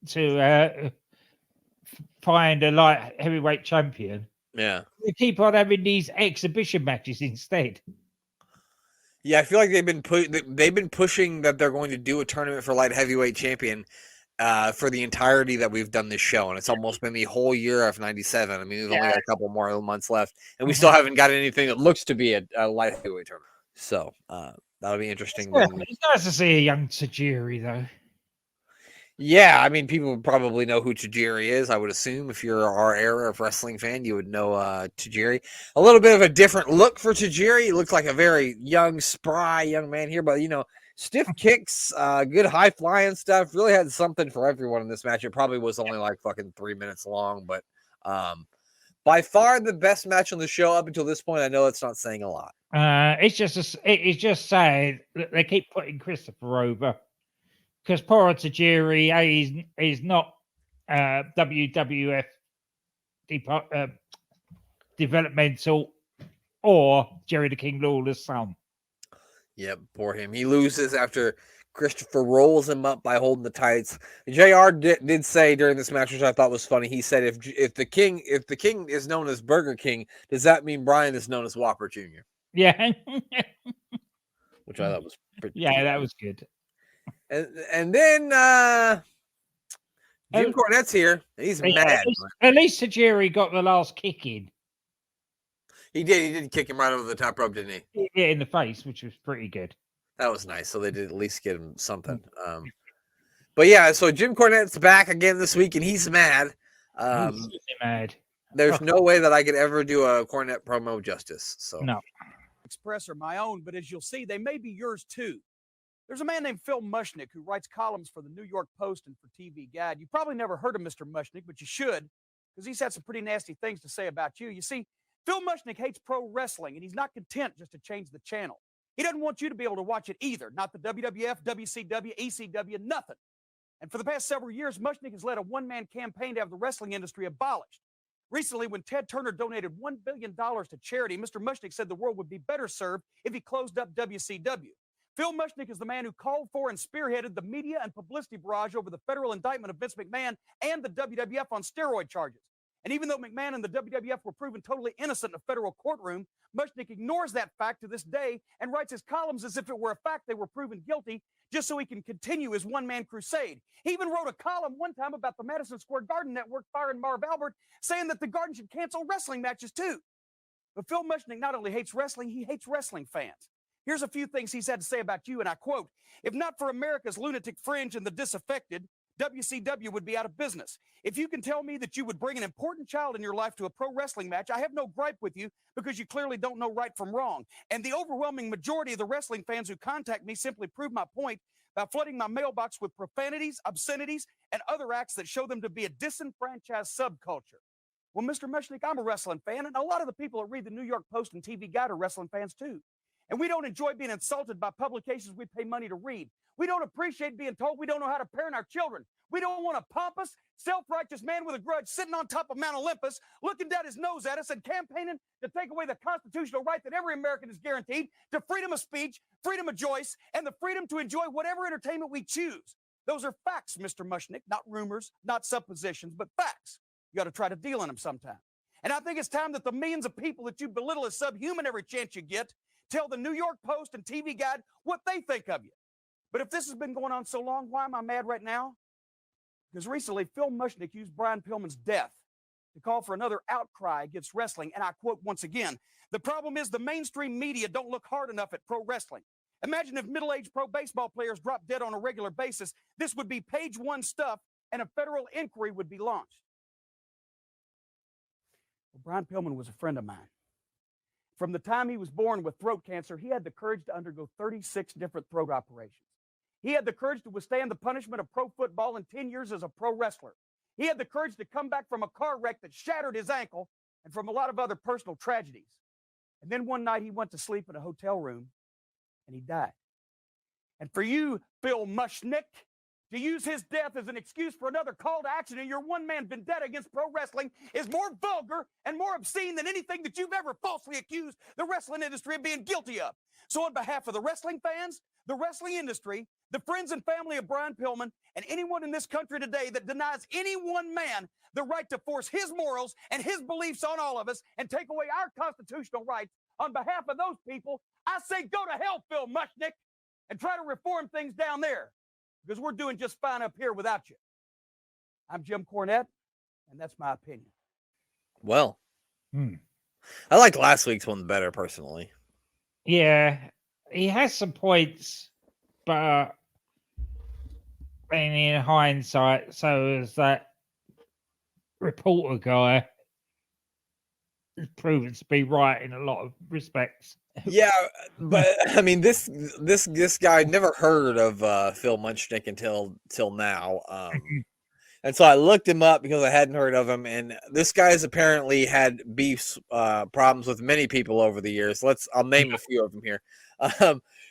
to find a light heavyweight champion. Yeah. They keep on having these exhibition matches instead. Yeah, I feel like they've been pushing that they're going to do a tournament for light heavyweight champion for the entirety that we've done this show, and it's almost been the whole year of '97. I mean, we've only got a couple more months left, and we still haven't got anything that looks to be a light heavyweight tournament. So that'll be interesting. It's nice to see a young Tajiri, though. Yeah, I mean, people would probably know who Tajiri is, I would assume. If you're our era of wrestling fan, you would know Tajiri. A little bit of a different look for Tajiri. He looks like a very young, spry young man here, but, stiff kicks, good high flying stuff. Really had something for everyone in this match. It probably was only like fucking 3 minutes long, but by far the best match on the show up until this point. I know it's not saying a lot. It's just sad that they keep putting Christopher over. Because poor Tajiri is not WWF developmental or Jerry the King Lawler's son. Yep, poor him. He loses after Christopher rolls him up by holding the tights. JR did say during this match, which I thought was funny. He said, "If the king is known as Burger King, does that mean Brian is known as Whopper Jr.?" Yeah, which I thought was pretty. Yeah, that was good. And then Jim Cornette's here. He's mad. At least Tajiri got the last kick in. He did. He did kick him right over the top rope, didn't he? Yeah, in the face, which was pretty good. That was nice. So they did at least get him something. But yeah, so Jim Cornette's back again this week, and he's mad. He's mad. There's no way that I could ever do a Cornette promo justice. So no. Express are my own, but as you'll see, they may be yours too. There's a man named Phil Mushnick who writes columns for the New York Post and for TV Guide. You probably never heard of Mr. Mushnick, but you should, because he's had some pretty nasty things to say about you. You see, Phil Mushnick hates pro wrestling, and he's not content just to change the channel. He doesn't want you to be able to watch it either, not the WWF, WCW, ECW, nothing. And for the past several years, Mushnick has led a one-man campaign to have the wrestling industry abolished. Recently, when Ted Turner donated $1 billion to charity, Mr. Mushnick said the world would be better served if he closed up WCW. Phil Mushnick is the man who called for and spearheaded the media and publicity barrage over the federal indictment of Vince McMahon and the WWF on steroid charges. And even though McMahon and the WWF were proven totally innocent in a federal courtroom, Mushnick ignores that fact to this day and writes his columns as if it were a fact they were proven guilty just so he can continue his one-man crusade. He even wrote a column one time about the Madison Square Garden Network firing Marv Albert, saying that the Garden should cancel wrestling matches too. But Phil Mushnick not only hates wrestling, he hates wrestling fans. Here's a few things he's had to say about you, and I quote, "If not for America's lunatic fringe and the disaffected, WCW would be out of business. If you can tell me that you would bring an important child in your life to a pro wrestling match, I have no gripe with you because you clearly don't know right from wrong. And the overwhelming majority of the wrestling fans who contact me simply prove my point by flooding my mailbox with profanities, obscenities, and other acts that show them to be a disenfranchised subculture." Well, Mr. Mushnick, I'm a wrestling fan, and a lot of the people that read the New York Post and TV Guide are wrestling fans too. And we don't enjoy being insulted by publications we pay money to read. We don't appreciate being told we don't know how to parent our children. We don't want a pompous, self-righteous man with a grudge sitting on top of Mount Olympus, looking down his nose at us and campaigning to take away the constitutional right that every American is guaranteed to freedom of speech, freedom of choice, and the freedom to enjoy whatever entertainment we choose. Those are facts, Mr. Mushnick, not rumors, not suppositions, but facts. You got to try to deal in them sometime. And I think it's time that the millions of people that you belittle as subhuman every chance you get tell the New York Post and TV Guide what they think of you. But if this has been going on so long, why am I mad right now? Because recently, Phil Mushnick used Brian Pillman's death to call for another outcry against wrestling. And I quote once again, "The problem is the mainstream media don't look hard enough at pro wrestling. Imagine if middle-aged pro baseball players dropped dead on a regular basis. This would be page one stuff, and a federal inquiry would be launched." Well, Brian Pillman was a friend of mine. From the time he was born with throat cancer, he had the courage to undergo 36 different throat operations. He had the courage to withstand the punishment of pro football and 10 years as a pro wrestler. He had the courage to come back from a car wreck that shattered his ankle and from a lot of other personal tragedies. And then one night he went to sleep in a hotel room and he died. And for you, Phil Mushnick, to use his death as an excuse for another call to action in your one-man vendetta against pro wrestling is more vulgar and more obscene than anything that you've ever falsely accused the wrestling industry of being guilty of. So on behalf of the wrestling fans, the wrestling industry, the friends and family of Brian Pillman, and anyone in this country today that denies any one man the right to force his morals and his beliefs on all of us and take away our constitutional rights, on behalf of those people, I say go to hell, Phil Mushnick, and try to reform things down there, because we're doing just fine up here without you. I'm Jim Cornette, and that's my opinion. Well, I liked last week's one better, personally. Yeah, he has some points, but And in hindsight, so is that reporter guy has proven to be right in a lot of respects. Yeah, but I mean, this guy never heard of Phil Muchnick till now. And so I looked him up because I hadn't heard of him. And this guy's apparently had beefs, problems with many people over the years. I'll name a few of them here.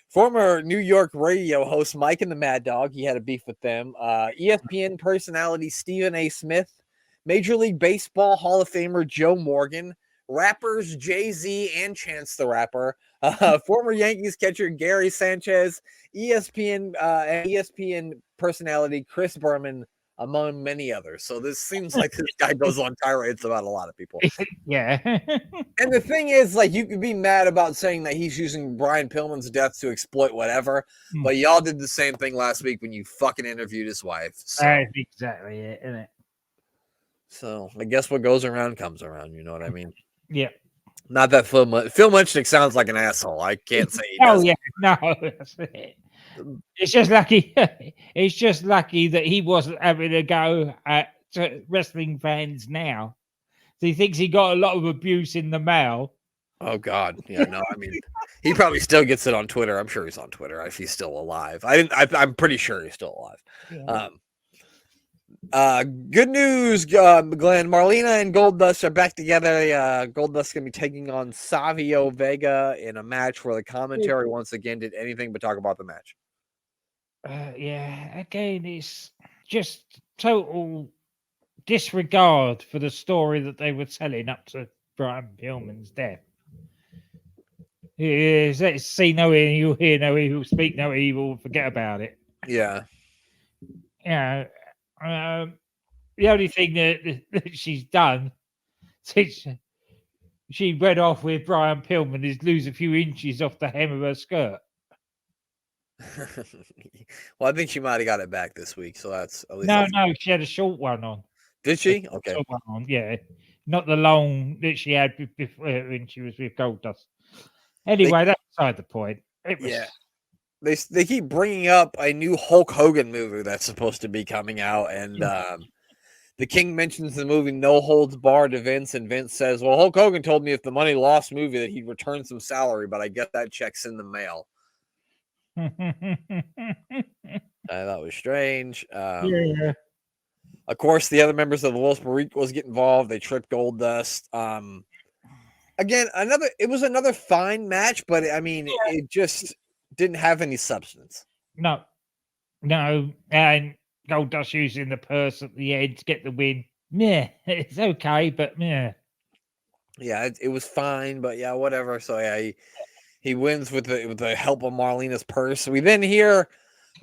Former New York radio host Mike and the Mad Dog, he had a beef with them. ESPN personality Stephen A. Smith, Major League Baseball Hall of Famer Joe Morgan, rappers Jay-Z and Chance the Rapper, former Yankees catcher Gary Sanchez, ESPN personality Chris Berman, among many others. So this seems like this guy goes on tirades about a lot of people. Yeah. And the thing is, like, you could be mad about saying that he's using Brian Pillman's death to exploit whatever, but y'all did the same thing last week when you fucking interviewed his wife. So. That's exactly it, isn't it? So I guess what goes around comes around. You know what I mean? Yeah. Not that Phil Muchnick sounds like an asshole. I can't say he does. Oh yeah, no, that's it. It's just lucky. It's just lucky that he wasn't having a go at wrestling fans now. So he thinks he got a lot of abuse in the mail. Oh God, yeah, no. I mean, he probably still gets it on Twitter. I'm sure he's on Twitter if he's still alive. I'm pretty sure he's still alive. Yeah. Good news, Glenn. Marlena and Goldust are back together. Goldust gonna be taking on Savio Vega in a match where the commentary once again did anything but talk about the match. Yeah, again, it's just total disregard for the story that they were telling up to Brian Pillman's death. Let's see no evil, hear no evil, speak no evil, forget about it. Yeah. Yeah. The only thing that she's done since she went off with Brian Pillman is lose a few inches off the hem of her skirt. Well, I think she might have got it back this week, so that's at least. No, she had a short one on. Did she? Okay. Short one on, yeah, not the long that she had before when she was with Goldust. Anyway, that's beside the point. It was... Yeah. They keep bringing up a new Hulk Hogan movie that's supposed to be coming out, and the King mentions the movie No Holds Barred to Vince, and Vince says, "Well, Hulk Hogan told me if the money lost movie that he'd return some salary, but I guess that check's in the mail." I thought it was strange. Yeah. Of course, the other members of the Los Barricos get involved. They trip Goldust. Again, it was another fine match, but I mean, it just didn't have any substance. No, and Goldust using the purse at the end to get the win. Yeah, it's okay, but yeah. Yeah, it was fine, but yeah, whatever. So yeah, he wins with the help of Marlena's purse. We then hear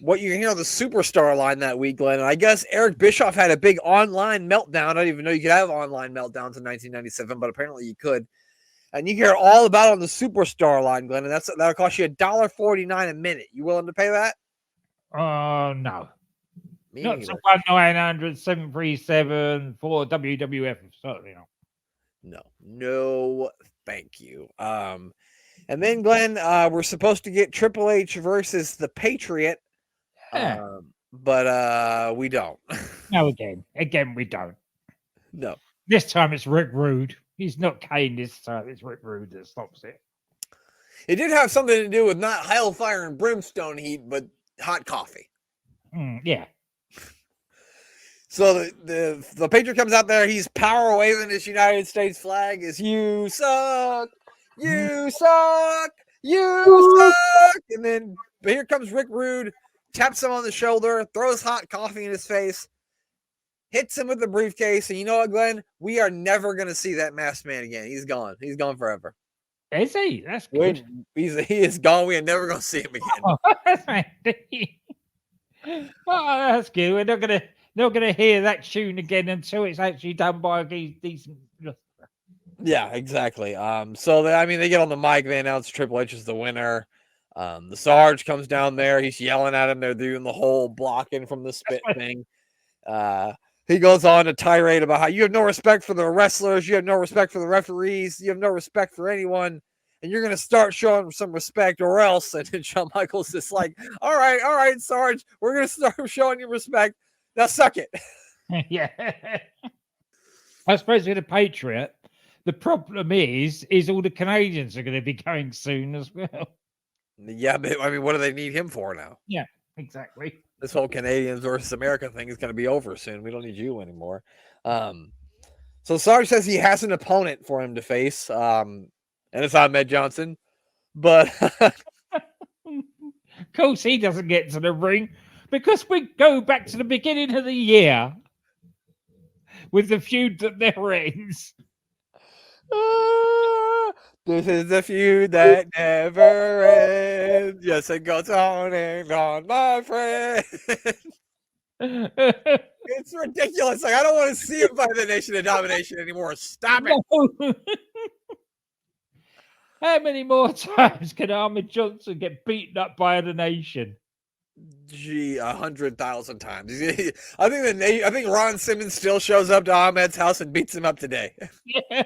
what you hear on the Superstar line that week, Glenn. And I guess Eric Bischoff had a big online meltdown. I didn't even know you could have online meltdowns in 1997, but apparently you could. And you hear all about it on the Superstar line, Glenn. And that'll cost you $1.49 a minute. You willing to pay that? No. Me Not neither. to 1-900-737 for WWF. Certainly not. No, thank you. And then, Glenn, we're supposed to get Triple H versus the Patriot, but we don't. No, again, we don't. No. This time it's Rick Rude. He's not Kane this time. It's Rick Rude that stops it. It did have something to do with not hellfire and brimstone heat, but hot coffee. Yeah. So the Patriot comes out there. He's power waving his United States flag. Is "You suck, you suck, you suck," and then here comes Rick Rude, taps him on the shoulder, throws hot coffee in his face, hits him with the briefcase, and you know what, Glenn? We are never going to see that masked man again. He's gone. He's gone forever. Is he? That's good. He is gone. We are never going to see him again. Oh, that's good. We're not gonna hear that tune again until it's actually done by a decent. Yeah, exactly. So they get on the mic. They announce Triple H is the winner. The Sarge comes down there. He's yelling at him. They're doing the whole blocking from the spit thing. He goes on to tirade about how you have no respect for the wrestlers. You have no respect for the referees. You have no respect for anyone. and you're going to start showing some respect or else. And then Shawn Michaels is like, all right, Sarge, we're going to start showing you respect. Now suck it. Yeah. I suppose with a Patriot, the problem is all the Canadians are going to be going soon as well. Yeah, but I mean, what do they need him for now? Yeah, exactly. This whole Canadians versus America thing is going to be over soon. We don't need you anymore. So Sarge says he has an opponent for him to face, and it's Ahmed Johnson. But of course, he doesn't get to the ring because we go back to the beginning of the year with the feud that never ends. This is the feud that never ends. Yes, it goes on and on, my friend. It's ridiculous. Like, I don't want to see him by the Nation of Domination anymore. Stop it. How many more times can Ahmed Johnson get beaten up by the Nation? Gee, 100,000 times. I think Ron Simmons still shows up to Ahmed's house and beats him up today. Yeah.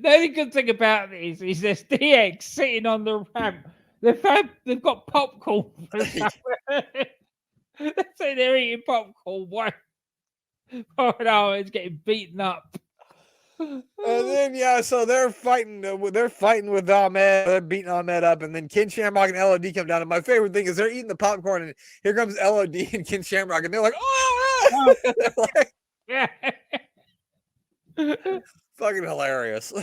The only good thing about this is there's DX sitting on the ramp. They've got popcorn. They're eating popcorn. Why? Oh no, it's getting beaten up. And then so they're fighting with Ahmed. They're beating Ahmed up, and then Ken Shamrock and LOD come down. And my favorite thing is they're eating the popcorn, and here comes LOD and Ken Shamrock, and they're like, "Oh!" They're like, Yeah. fucking hilarious.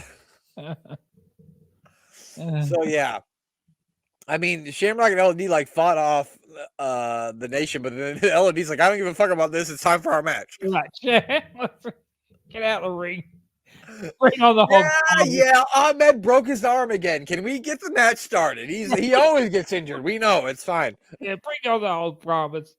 So yeah, I mean, Shamrock and LOD like fought off the Nation, but then LOD's like, "I don't give a fuck about this. It's time for our match." Get out of the ring. Bring on the hog. Yeah. Ahmed broke his arm again. Can we get the match started? He always gets injured. We know it's fine. Yeah, bring on the hog promise.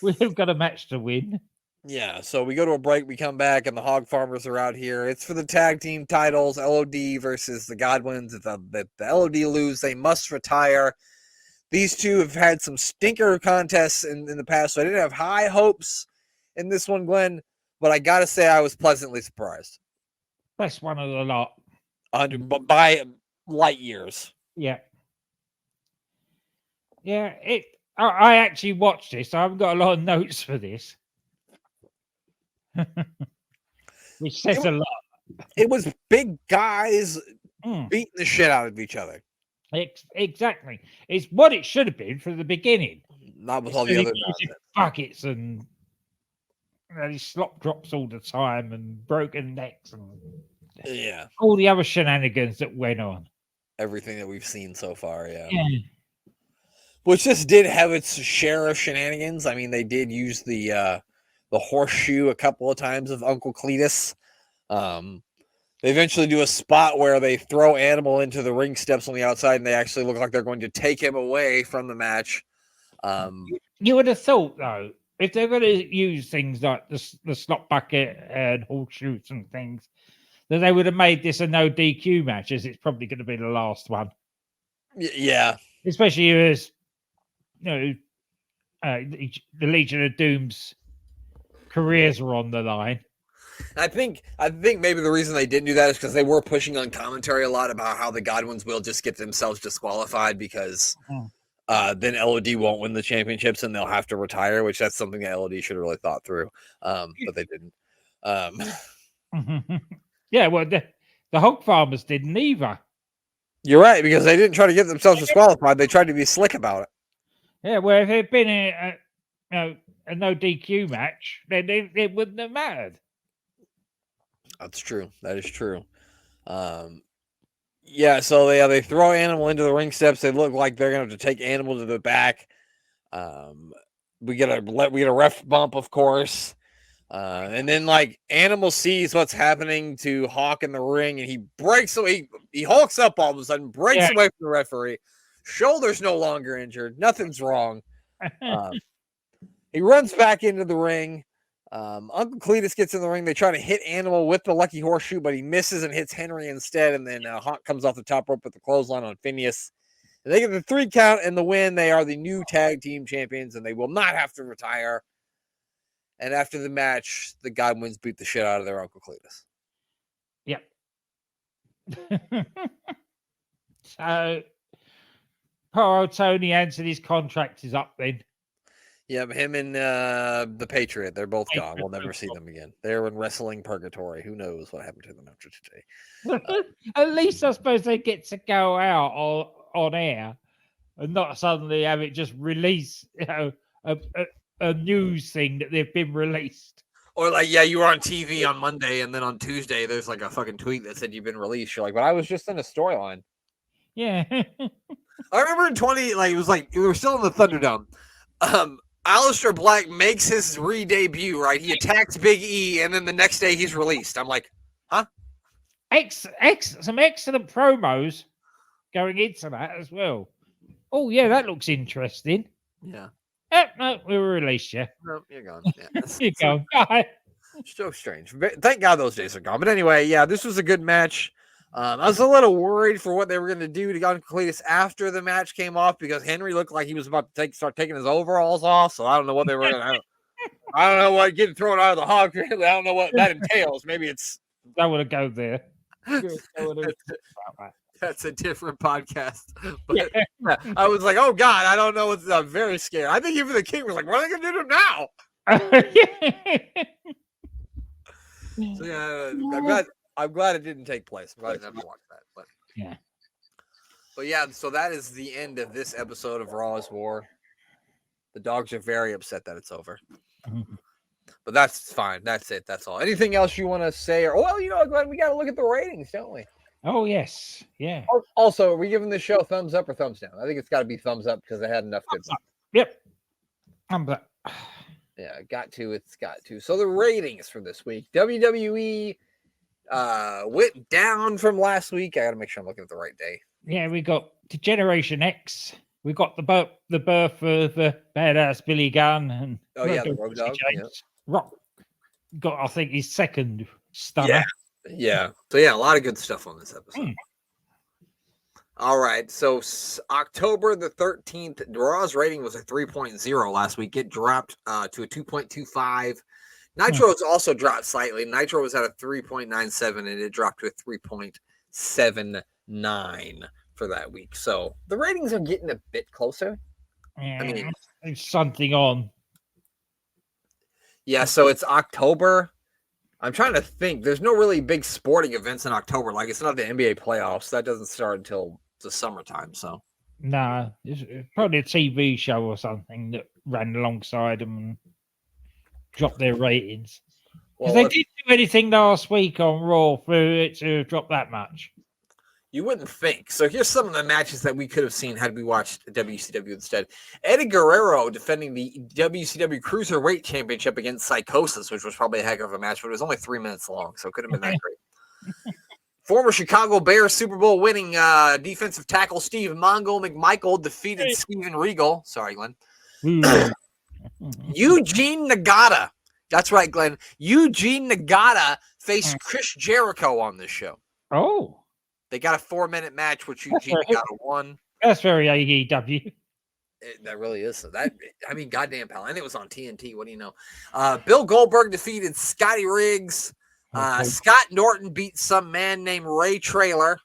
We've got a match to win. Yeah, so we go to a break, we come back, and the Hog Farmers are out here. It's for the tag team titles, LOD versus the Godwinns. If the LOD lose, they must retire. These two have had some stinker contests in the past, so I didn't have high hopes in this one, Glenn, but I got to say I was pleasantly surprised. Best one of the lot. By light years. Yeah. Yeah, I actually watched this. I haven't got a lot of notes for this. Which says a lot. It was big guys beating the shit out of each other. Exactly. It's what it should have been from the beginning. Not with all the other buckets and slop drops all the time and broken necks and all the other shenanigans that went on. Everything that we've seen so far, Which this did have its share of shenanigans. I mean, they did use the horseshoe a couple of times of Uncle Cletus. They eventually do a spot where they throw Animal into the ring steps on the outside, and they actually look like they're going to take him away from the match. You would have thought, though, if they're going to use things like the slot bucket and horseshoes and things, that they would have made this a no DQ match, as it's probably going to be the last one. Yeah. Especially as, the Legion of Doom's careers are on the line. I think maybe the reason they didn't do that is because they were pushing on commentary a lot about how the Godwinns will just get themselves disqualified because then LOD won't win the championships and they'll have to retire, which that's something that LOD should have really thought through, but they didn't. Yeah, well, the Hog Farmers didn't either. You're right, because they didn't try to get themselves disqualified. They tried to be slick about it. Yeah, well, if it had been a no DQ match, then it wouldn't have mattered. That's true. That is true. Yeah, so they throw Animal into the ring steps. They look like they're going to have to take Animal to the back. We get a ref bump, of course. And then Animal sees what's happening to Hawk in the ring, and he breaks away. He hulks up all of a sudden, breaks away from the referee. Shoulder's no longer injured. Nothing's wrong. He runs back into the ring. Uncle Cletus gets in the ring. They try to hit Animal with the lucky horseshoe, but he misses and hits Henry instead. And then Hawk comes off the top rope with the clothesline on Phineas. And they get the 3 count and the win. They are the new tag team champions, and they will not have to retire. And after the match, the Godwinns beat the shit out of their Uncle Cletus. Yep. So, poor old Tony Anthony's contract is up then. Yeah, him and the Patriot, they're both gone. We'll never see them again. They're in wrestling purgatory. Who knows what happened to them after today? At least I suppose they get to go out on air and not suddenly have it just release, a news thing that they've been released. Or like, yeah, you were on TV on Monday, and then on Tuesday, there's like a fucking tweet that said you've been released. You're like, but I was just in a storyline. Yeah. I remember in 20, like, it was like, we were still in the Thunderdome. Aleister Black makes his re-debut, right? He attacks Big E, and then the next day he's released. I'm like, huh? Some excellent promos going into that as well. Oh, yeah, that looks interesting. Yeah. No, we were released, yeah. No, you're gone. Yeah, You're gone. Bye. So strange. Thank God those days are gone. But anyway, yeah, this was a good match. I was a little worried for what they were going to do to Gon Cletus after the match came off because Henry looked like he was about to start taking his overalls off. So I don't know what they were going to have. I don't know what getting thrown out of the hog. I don't know what that entails. Maybe it's. I want to go there. That's a different podcast. But yeah, I was like, oh God, I don't know what's. I'm very scared. I think even the King was like, what are they going to do to him now? So yeah, I'm glad it didn't take place. I'm glad I didn't have to watch that. But yeah, so that is the end of this episode of Raw's War. The dogs are very upset that it's over. But that's fine. That's it. That's all. Anything else you want to say? Or well, Glenn, we got to look at the ratings, don't we? Oh yes, yeah. Also, are we giving this show thumbs up or thumbs down? I think it's got to be thumbs up because I had enough good ones. Yep. Thumbs up. Yeah, got to. It's got to. So the ratings for this week, WWE went down from last week. I got to make sure I'm looking at the right day. Yeah, we got Degeneration X. We got the birth of badass Billy Gunn and the Road Dogg. Yeah. Rock got, I think, his second stunner. Yeah. So yeah, a lot of good stuff on this episode. All right. So October the 13th, Raw's rating was a 3.0 last week. It dropped to a 2.25. Nitro's also dropped slightly. Nitro was at a 3.97 and it dropped to a 3.79 for that week. So the ratings are getting a bit closer. Yeah, I mean, it's something on. Yeah, so it's October. I'm trying to think. There's no really big sporting events in October. Like, it's not the NBA playoffs. That doesn't start until the summertime. So, nah, it's probably a TV show or something that ran alongside them and dropped their ratings. Because they didn't do anything last week on Raw for it to drop that much. You wouldn't think. So here's some of the matches that we could have seen had we watched WCW instead. Eddie Guerrero defending the WCW Cruiserweight Championship against Psychosis, which was probably a heck of a match, but it was only 3 minutes long, so it could have been that great. Former Chicago Bears Super Bowl winning defensive tackle Steve Mongo McMichael defeated Steven Regal. Sorry, Glenn. Eugene Nagata. That's right, Glenn. Eugene Nagata faced Chris Jericho on this show. Oh. They got a 4-minute match, which Eugene Nagata won. That's very AEW. That really is. So goddamn, pal. And it was on TNT. What do you know? Bill Goldberg defeated Scotty Riggs. Scott Norton beat some man named Ray Traylor.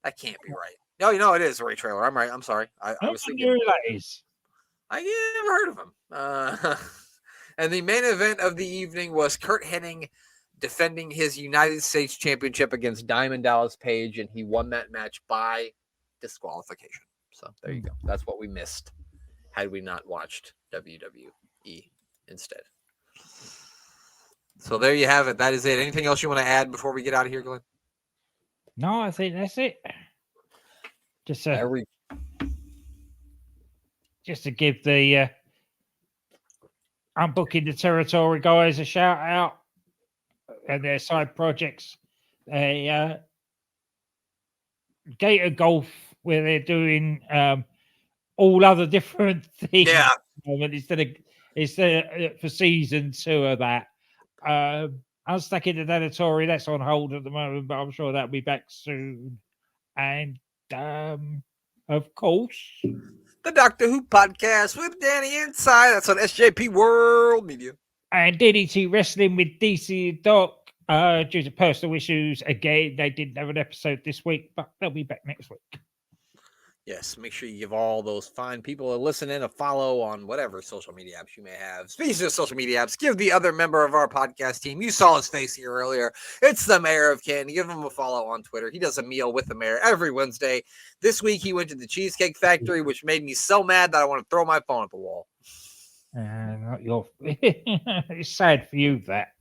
That can't be right. No, it is Ray Traylor. I'm right. I'm sorry. I was thinking. I never heard of him. And the main event of the evening was Kurt Hennig defending his United States Championship against Diamond Dallas Page, and he won that match by disqualification. So there you go. That's what we missed had we not watched WWE instead. So there you have it. That is it. Anything else you want to add before we get out of here, Glenn? No, I think that's it. Just to give the Unbooking the Territory guys a shout out and their side projects. Gator Golf, where they're doing all other different things. Yeah. Instead of for season 2 of that. Unstacking the Territory, that's on hold at the moment, but I'm sure that'll be back soon. And of course, the Doctor Who podcast with Danny Inside. That's on SJP World Media. And DDT Wrestling with DC Doc Due to personal issues, again, they didn't have an episode this week, but they'll be back next week. Yes, make sure you give all those fine people that listen in a follow on whatever social media apps you may have. Speaking of social media apps, give the other member of our podcast team, you saw his face here earlier, it's the Mayor of Canton. Give him a follow on Twitter. He does a meal with the mayor every Wednesday. This week he went to the Cheesecake Factory, which made me so mad that I want to throw my phone at the wall. Not your. It's sad for you that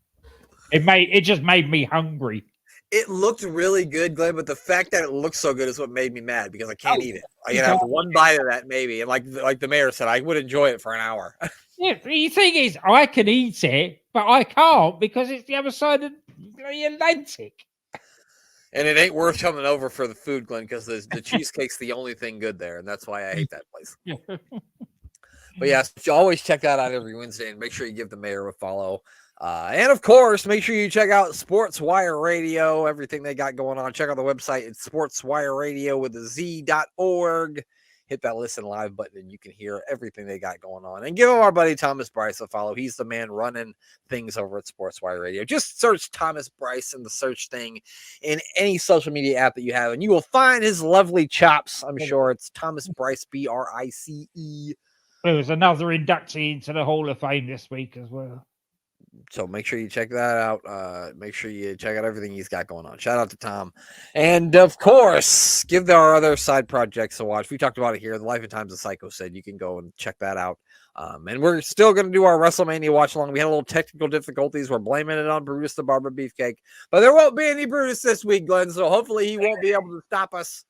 it just made me hungry. It looked really good, Glenn, but the fact that it looked so good is what made me mad because I can't eat it. I can have one bite of that maybe, and like the mayor said, I would enjoy it for an hour. Yeah, the thing is, I can eat it, but I can't because it's the other side of the Atlantic. And it ain't worth coming over for the food, Glenn, because the cheesecake's the only thing good there, and that's why I hate that place. But yes, you always check that out every Wednesday, and make sure you give the mayor a follow. And of course, make sure you check out Sports Wire Radio, everything they got going on. Check out the website. It's sportswireradio with a Z.org. Hit that listen live button and you can hear everything they got going on. And give our buddy Thomas Bryce a follow. He's the man running things over at Sports Wire Radio. Just search Thomas Bryce in the search thing in any social media app that you have, and you will find his lovely chops. I'm sure it's Thomas Bryce, Brice. There was another inductee into the Hall of Fame this week as well. So make sure you check that out. Make sure you check out everything he's got going on. Shout out to Tom. And, of course, give our other side projects a watch. We talked about it here. The Life and Times of Psycho said you can go and check that out. And we're still going to do our WrestleMania watch along. We had a little technical difficulties. We're blaming it on Brutus the Barber Beefcake. But there won't be any Brutus this week, Glenn. So hopefully he won't be able to stop us.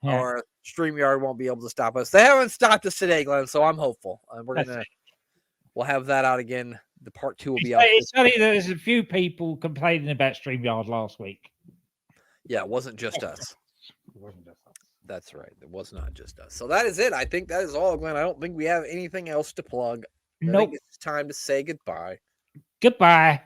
Yeah. Or StreamYard won't be able to stop us. They haven't stopped us today, Glenn. So I'm hopeful. And we'll have that out again. The part 2 will be out. It's funny that there's a few people complaining about StreamYard last week. Yeah, it wasn't just us. It wasn't just us. That's right. It was not just us. So that is it. I think that is all, Glenn. I don't think we have anything else to plug. Nope. I think it's time to say goodbye. Goodbye.